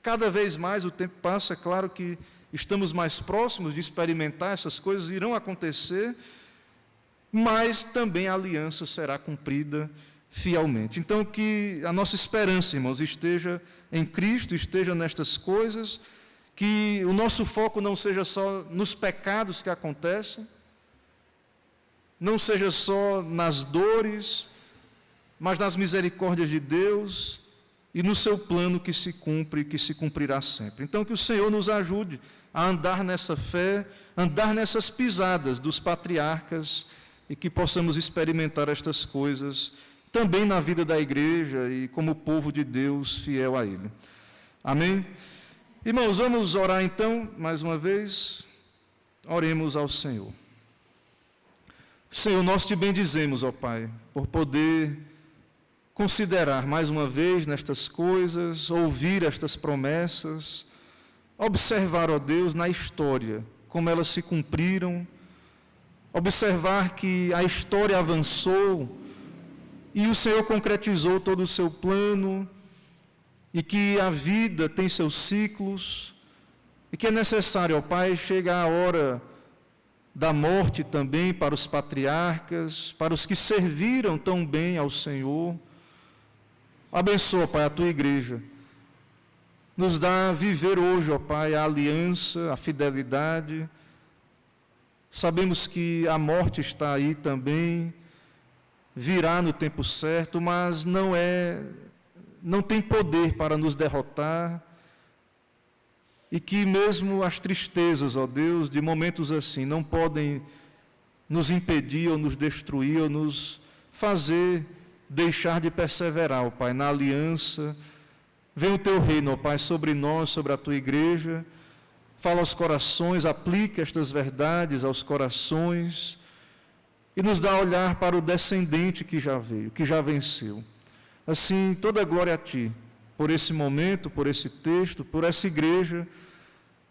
Cada vez mais o tempo passa, é claro que estamos mais próximos de experimentar essas coisas, irão acontecer, mas também a aliança será cumprida fielmente. Então, que a nossa esperança, irmãos, esteja em Cristo, esteja nestas coisas, que o nosso foco não seja só nos pecados que acontecem, não seja só nas dores, mas nas misericórdias de Deus e no seu plano que se cumpre e que se cumprirá sempre. Então, que o Senhor nos ajude a andar nessa fé, andar nessas pisadas dos patriarcas, e que possamos experimentar estas coisas também na vida da igreja e como povo de Deus fiel a Ele. Amém? Irmãos, vamos orar então, mais uma vez. Oremos ao Senhor. Senhor, nós te bendizemos, ó Pai, por poder considerar mais uma vez nestas coisas, ouvir estas promessas, observar, ó Deus, na história, como elas se cumpriram, observar que a história avançou e o Senhor concretizou todo o seu plano, e que a vida tem seus ciclos, e que é necessário, ó Pai, chegar a hora da morte também para os patriarcas, para os que serviram tão bem ao Senhor. Abençoa, Pai, a tua igreja. Nos dá a viver hoje, ó Pai, a aliança, a fidelidade. Sabemos que a morte está aí também, virá no tempo certo, mas não tem poder para nos derrotar, e que mesmo as tristezas, ó Deus, de momentos assim, não podem nos impedir ou nos destruir ou nos fazer deixar de perseverar, ó Pai, na aliança. Vem o teu reino, ó Pai, sobre nós, sobre a tua igreja. Fala aos corações, aplica estas verdades aos corações e nos dá a olhar para o descendente que já veio, que já venceu. Assim, toda glória a Ti, por esse momento, por esse texto, por essa igreja.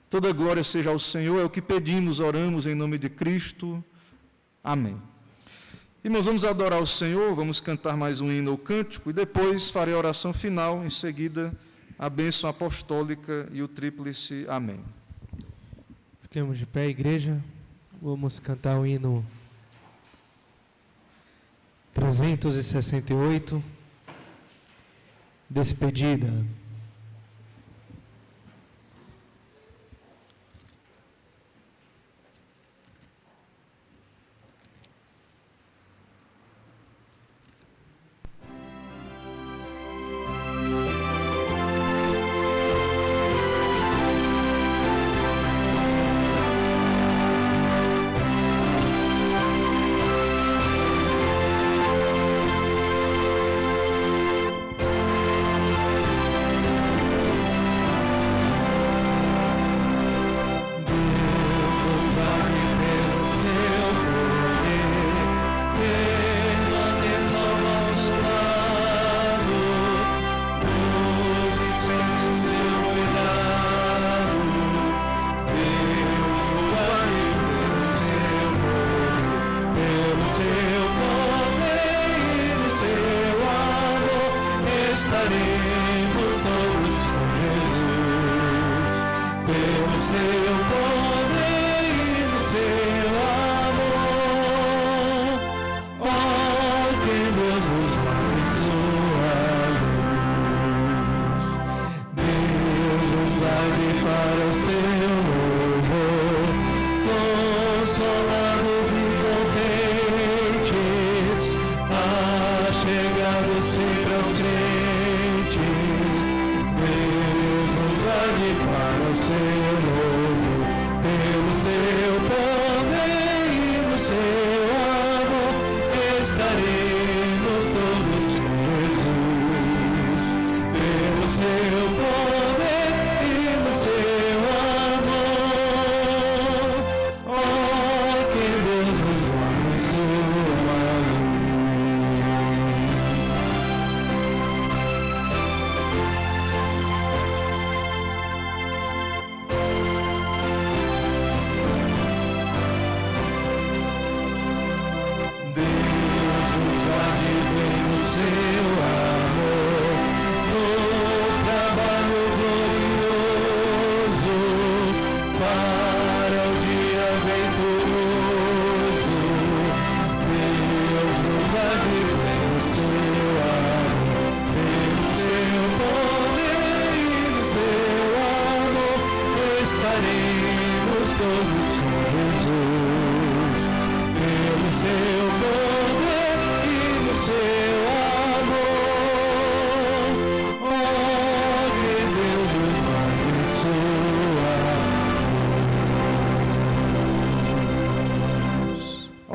Toda glória seja ao Senhor, é o que pedimos, oramos em nome de Cristo. Amém. Irmãos, vamos adorar o Senhor, vamos cantar mais um hino ou cântico, e depois farei a oração final, em seguida a bênção apostólica e o tríplice amém. Fiquemos de pé, igreja. Vamos cantar o hino 368, Despedida.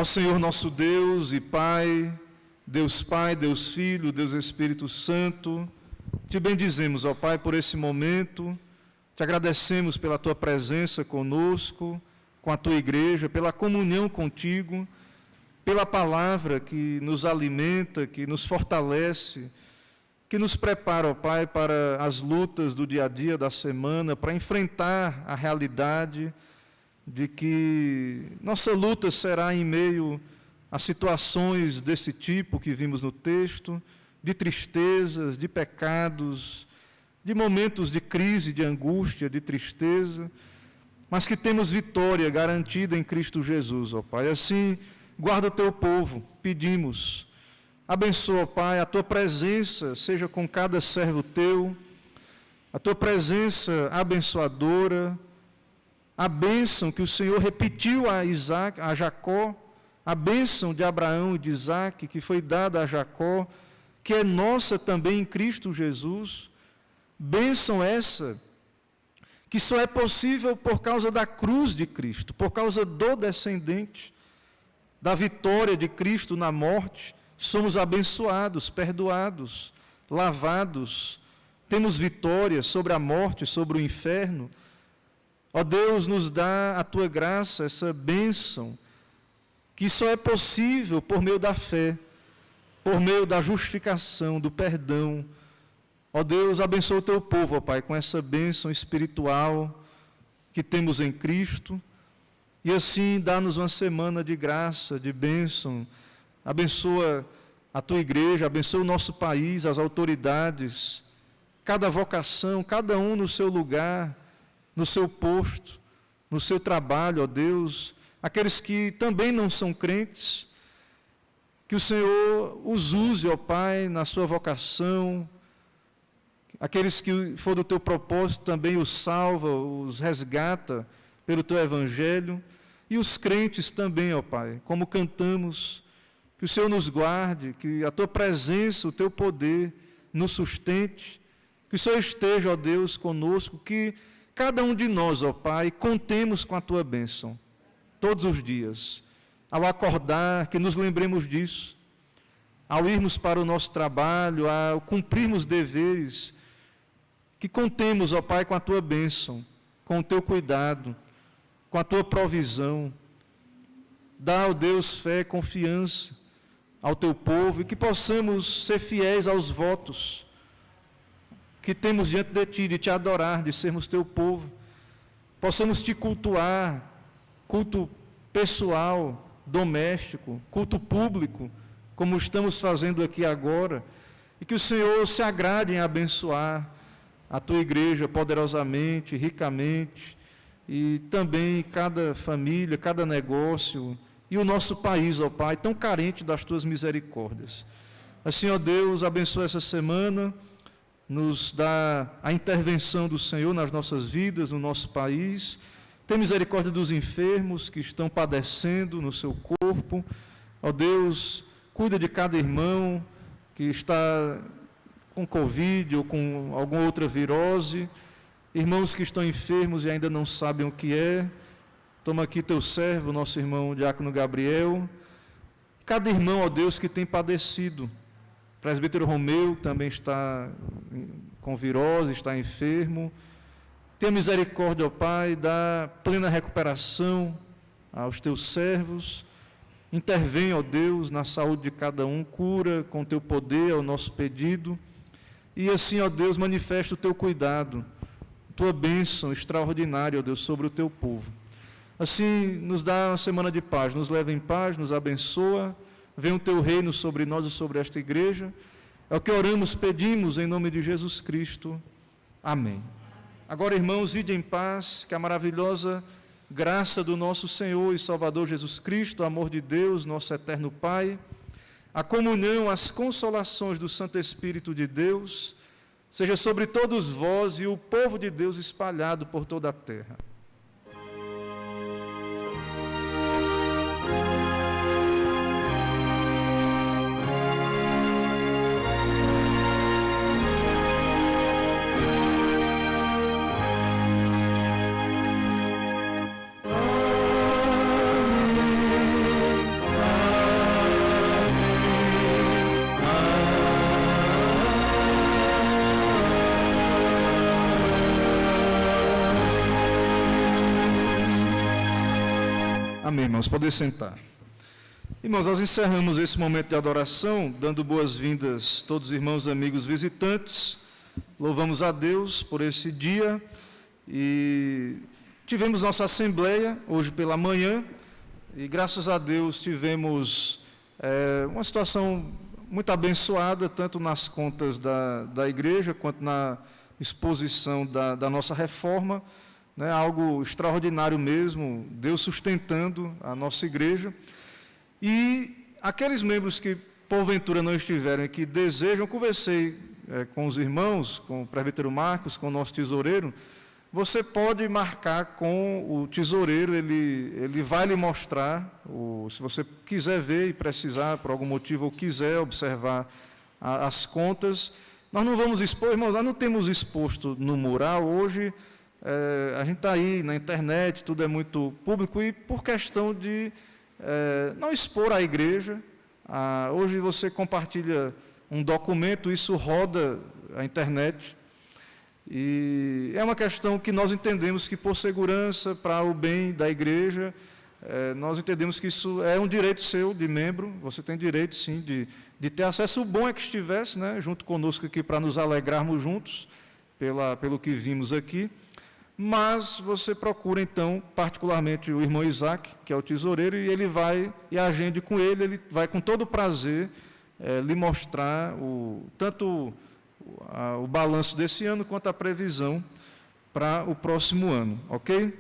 Ó Senhor nosso Deus e Pai, Deus Pai, Deus Filho, Deus Espírito Santo, te bendizemos, ó Pai, por esse momento, te agradecemos pela tua presença conosco, com a tua igreja, pela comunhão contigo, pela palavra que nos alimenta, que nos fortalece, que nos prepara, ó Pai, para as lutas do dia a dia, da semana, para enfrentar a realidade de que nossa luta será em meio a situações desse tipo que vimos no texto, de tristezas, de pecados, de momentos de crise, de angústia, de tristeza, mas que temos vitória garantida em Cristo Jesus, ó Pai. Assim, guarda o teu povo, pedimos. Abençoa, ó Pai, a tua presença seja com cada servo teu, a tua presença abençoadora, a bênção que o Senhor repetiu a Jacó, a bênção de Abraão e de Isaque, que foi dada a Jacó, que é nossa também em Cristo Jesus. Bênção essa, que só é possível por causa da cruz de Cristo, por causa do descendente, da vitória de Cristo na morte. Somos abençoados, perdoados, lavados, temos vitória sobre a morte, sobre o inferno. Ó Deus, nos dá a tua graça, essa bênção, que só é possível por meio da fé, por meio da justificação, do perdão, Ó Deus, abençoa o teu povo, ó Pai, com essa bênção espiritual que temos em Cristo, e assim dá-nos uma semana de graça, de bênção. Abençoa a tua igreja, abençoa o nosso país, as autoridades, cada vocação, cada um no seu lugar, no seu posto, no seu trabalho, ó Deus, aqueles que também não são crentes, que o Senhor os use, ó Pai, na sua vocação, aqueles que for do teu propósito também os salva, os resgata pelo teu evangelho, e os crentes também, ó Pai, como cantamos, que o Senhor nos guarde, que a tua presença, o teu poder nos sustente, que o Senhor esteja, ó Deus, conosco, que cada um de nós, ó Pai, contemos com a tua bênção, todos os dias, ao acordar, que nos lembremos disso, ao irmos para o nosso trabalho, ao cumprirmos deveres, que contemos, ó Pai, com a tua bênção, com o teu cuidado, com a tua provisão. Dá, ó Deus, fé e confiança ao teu povo e que possamos ser fiéis aos votos que temos diante de ti, de te adorar, de sermos teu povo. Possamos te cultuar, culto pessoal, doméstico, culto público, como estamos fazendo aqui agora, e que o Senhor se agrade em abençoar a tua igreja poderosamente, ricamente, e também cada família, cada negócio, e o nosso país, ó Pai, tão carente das tuas misericórdias. Assim, ó Deus, abençoa essa semana, nos dá a intervenção do Senhor nas nossas vidas, no nosso país. Tem misericórdia dos enfermos que estão padecendo no seu corpo. Ó Deus, cuida de cada irmão que está com Covid ou com alguma outra virose. Irmãos que estão enfermos e ainda não sabem o que é. Toma aqui teu servo, nosso irmão Diácono Gabriel. Cada irmão, ó Deus, que tem padecido. O presbítero Romeu também está com virose, está enfermo. Tenha misericórdia, ó Pai, dá plena recuperação aos teus servos. Intervém, ó Deus, na saúde de cada um, cura com teu poder, é o nosso pedido. E assim, ó Deus, manifesta o teu cuidado, tua bênção extraordinária, ó Deus, sobre o teu povo. Assim, nos dá uma semana de paz, nos leva em paz, nos abençoa, venha o teu reino sobre nós e sobre esta igreja. É o que oramos, pedimos, em nome de Jesus Cristo. Amém. Agora, irmãos, ide em paz, que a maravilhosa graça do nosso Senhor e Salvador Jesus Cristo, o amor de Deus, nosso eterno Pai, a comunhão, as consolações do Santo Espírito de Deus, seja sobre todos vós e o povo de Deus espalhado por toda a terra. Amém, irmãos, poder sentar. Irmãos, nós encerramos esse momento de adoração, dando boas-vindas a todos os irmãos, amigos, visitantes. Louvamos a Deus por esse dia e tivemos nossa assembleia hoje pela manhã e graças a Deus tivemos uma situação muito abençoada, tanto nas contas da igreja quanto na exposição da nossa reforma. Algo extraordinário mesmo, Deus sustentando a nossa igreja. E aqueles membros que porventura não estiverem aqui, desejam, conversei com os irmãos, com o presbítero Marcos, com o nosso tesoureiro, você pode marcar com o tesoureiro, ele vai lhe mostrar, se você quiser ver e precisar, por algum motivo, ou quiser observar as contas. Nós não vamos expor, irmãos, nós não temos exposto no mural hoje. A gente está aí na internet, tudo é muito público, e por questão de não expor a igreja, hoje você compartilha um documento, isso roda a internet, e é uma questão que nós entendemos que por segurança, para o bem da igreja, nós entendemos que isso é um direito seu de membro, você tem direito, sim, de ter acesso. O bom é que estivesse, né, junto conosco aqui para nos alegrarmos juntos pelo que vimos aqui, mas você procura, então, particularmente o irmão Isaac, que é o tesoureiro, e ele vai, e agende com ele vai com todo prazer lhe mostrar tanto o balanço desse ano, quanto a previsão para o próximo ano, ok?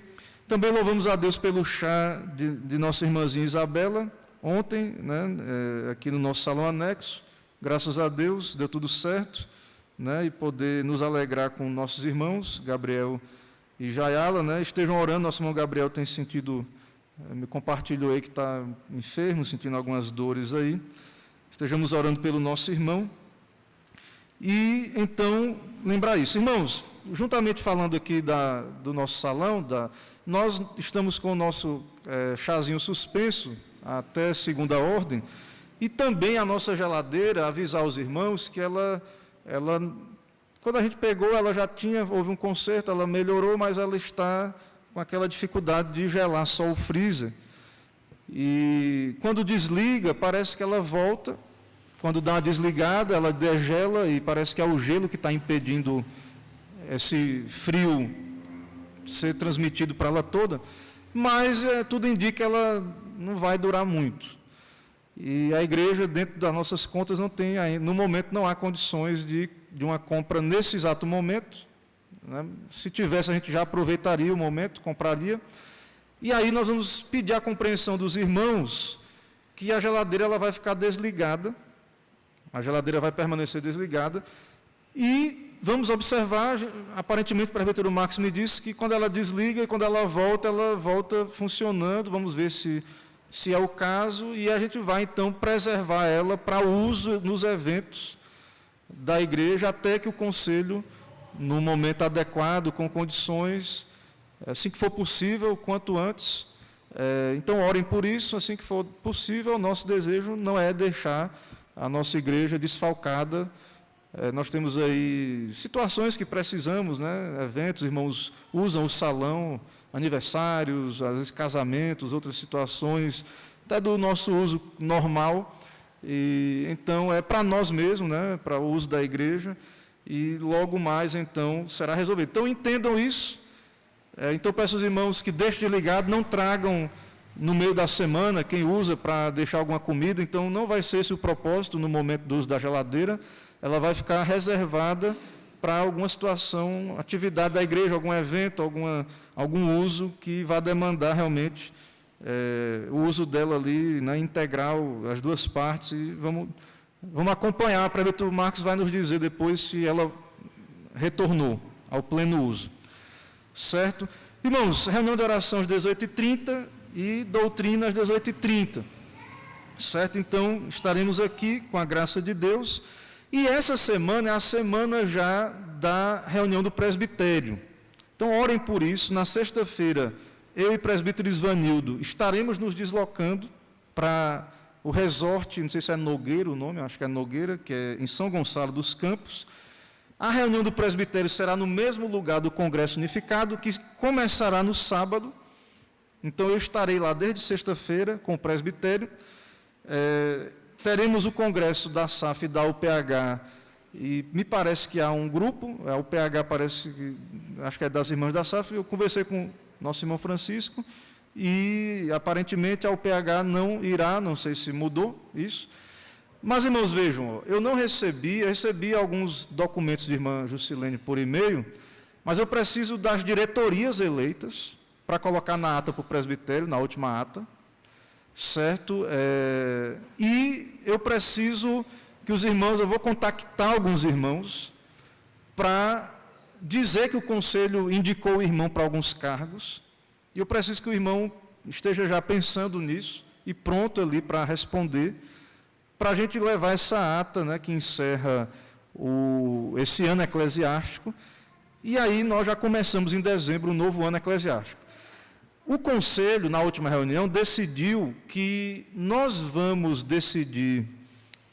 Também louvamos a Deus pelo chá de nossa irmãzinha Isabela, ontem, né, aqui no nosso salão anexo. Graças a Deus, deu tudo certo, né, e poder nos alegrar com nossos irmãos, Gabriel e Jayala, né, estejam orando. Nosso irmão Gabriel tem sentido, me compartilhou aí que está enfermo, sentindo algumas dores aí. Estejamos orando pelo nosso irmão. E, então, lembrar isso. Irmãos, juntamente falando aqui do nosso salão, nós estamos com o nosso chazinho suspenso até segunda ordem, e também a nossa geladeira, avisar os irmãos que ela quando a gente pegou, houve um conserto, ela melhorou, mas ela está com aquela dificuldade de gelar só o freezer. E quando desliga, parece que ela volta. Quando dá uma desligada, ela degela e parece que é o gelo que está impedindo esse frio ser transmitido para ela toda, mas tudo indica que ela não vai durar muito. E a igreja, dentro das nossas contas, não tem ainda, no momento não há condições de uma compra nesse exato momento, né? Se tivesse, a gente já aproveitaria o momento, compraria. E aí nós vamos pedir a compreensão dos irmãos que a geladeira ela vai ficar desligada, a geladeira vai permanecer desligada, e vamos observar, aparentemente o presbítero Marcos me disse que quando ela desliga e quando ela volta funcionando. Vamos ver se é o caso, e a gente vai então preservar ela para uso nos eventos da igreja, até que o conselho, no momento adequado, com condições, assim que for possível, quanto antes. Então orem por isso, assim que for possível. O nosso desejo não é deixar a nossa igreja desfalcada. Nós temos aí situações que precisamos, né? Eventos, irmãos usam o salão, aniversários, às vezes casamentos, outras situações, até do nosso uso normal. E então é para nós mesmos, né? Para o uso da igreja, e logo mais então será resolvido. Então entendam isso. Então peço aos irmãos que deixem de ligado, não tragam no meio da semana quem usa para deixar alguma comida. Então não vai ser esse o propósito no momento do uso da geladeira. Ela vai ficar reservada para alguma situação, atividade da igreja, algum evento, algum uso que vá demandar realmente o uso dela ali, né, integral, as duas partes. E vamos acompanhar. O presbítero Marcos vai nos dizer depois se ela retornou ao pleno uso. Certo? Irmãos, reunião de oração às 18h30 e doutrina às 18h30. Certo? Então, estaremos aqui com a graça de Deus. E essa semana é a semana já da reunião do presbitério. Então, orem por isso. Na sexta-feira, eu e o presbítero Isvanildo estaremos nos deslocando para o resort, não sei se é Nogueira o nome, acho que é Nogueira, que é em São Gonçalo dos Campos. A reunião do presbitério será no mesmo lugar do Congresso Unificado, que começará no sábado. Então, eu estarei lá desde sexta-feira com o presbitério. Teremos o congresso da SAF e da UPH, e me parece que há um grupo, a UPH acho que é das irmãs da SAF. Eu conversei com nosso irmão Francisco, e aparentemente a UPH não irá, não sei se mudou isso. Mas, irmãos, vejam, eu recebi alguns documentos de irmã Juscelene por e-mail, mas eu preciso das diretorias eleitas para colocar na ata para o presbitério, na última ata. Certo? E eu preciso que os irmãos, eu vou contactar alguns irmãos para dizer que o conselho indicou o irmão para alguns cargos, e eu preciso que o irmão esteja já pensando nisso e pronto ali para responder, para a gente levar essa ata, né, que encerra esse ano eclesiástico, e aí nós já começamos em dezembro o novo ano eclesiástico. O conselho, na última reunião, decidiu que nós vamos decidir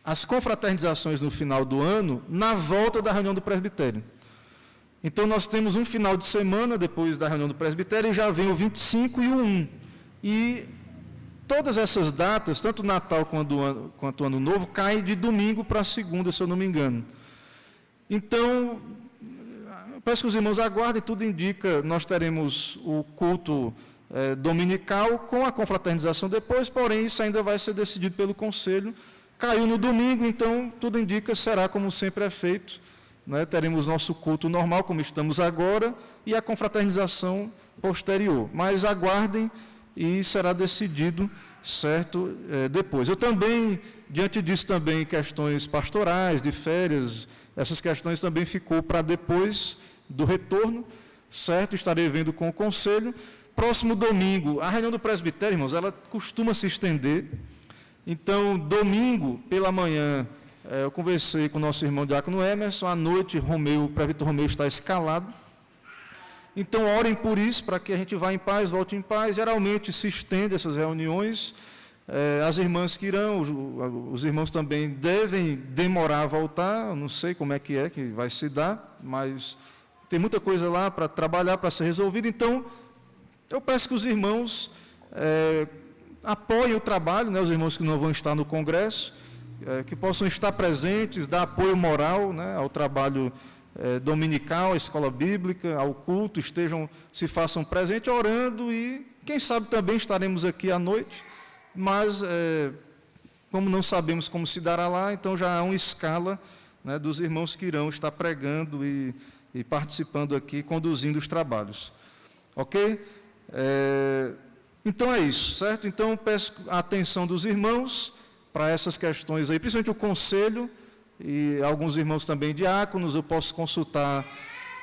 as confraternizações no final do ano, na volta da reunião do presbitério. Então, nós temos um final de semana, depois da reunião do presbitério, e já vem o 25 e o 1. E todas essas datas, tanto Natal quanto Ano Novo, caem de domingo para segunda, se eu não me engano. Então, peço que os irmãos aguardem, tudo indica, nós teremos o culto dominical com a confraternização depois, porém isso ainda vai ser decidido pelo conselho. Caiu no domingo, então tudo indica, será como sempre é feito, né? Teremos nosso culto normal, como estamos agora, e a confraternização posterior. Mas aguardem e será decidido, certo, depois. Eu também, diante disso também, questões pastorais, de férias, essas questões também ficou para depois do retorno, certo? Estarei vendo com o conselho. Próximo domingo, a reunião do presbitério, irmãos, ela costuma se estender. Então, domingo, pela manhã, eu conversei com o nosso irmão Diácono Emerson, à noite, o presbítero Romeu está escalado. Então, orem por isso, para que a gente vá em paz, volte em paz. Geralmente se estende essas reuniões. As irmãs que irão, os irmãos também devem demorar a voltar, eu não sei como é que vai se dar, mas tem muita coisa lá para trabalhar, para ser resolvida. Então, eu peço que os irmãos apoiem o trabalho, né, os irmãos que não vão estar no congresso, que possam estar presentes, dar apoio moral, né, ao trabalho dominical, à escola bíblica, ao culto, se façam presentes orando e, quem sabe, também estaremos aqui à noite, mas, como não sabemos como se dará lá, então já há uma escala, né, dos irmãos que irão estar pregando e participando aqui, conduzindo os trabalhos. Ok? Então é isso, certo? Então peço a atenção dos irmãos para essas questões aí, principalmente o conselho e alguns irmãos também diáconos. Eu posso consultar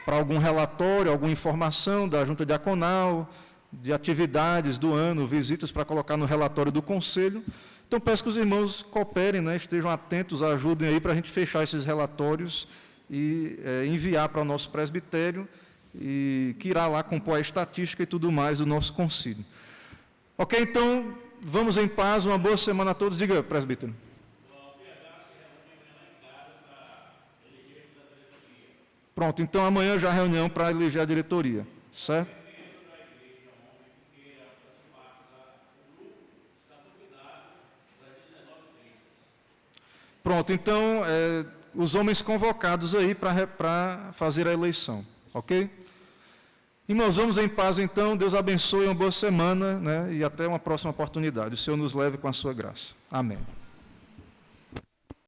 para algum relatório, alguma informação da junta diaconal, de atividades do ano, visitas para colocar no relatório do conselho. Então peço que os irmãos cooperem, né, estejam atentos, ajudem aí para a gente fechar esses relatórios e enviar para o nosso presbitério, e que irá lá compor a estatística e tudo mais do nosso concílio. Ok, então, vamos em paz, uma boa semana a todos. Diga, presbítero. Pronto, então amanhã já reunião para eleger a diretoria, certo? Pronto, então, os homens convocados aí para fazer a eleição, ok? Irmãos, vamos em paz então, Deus abençoe, uma boa semana, né, e até uma próxima oportunidade. O Senhor nos leve com a sua graça. Amém.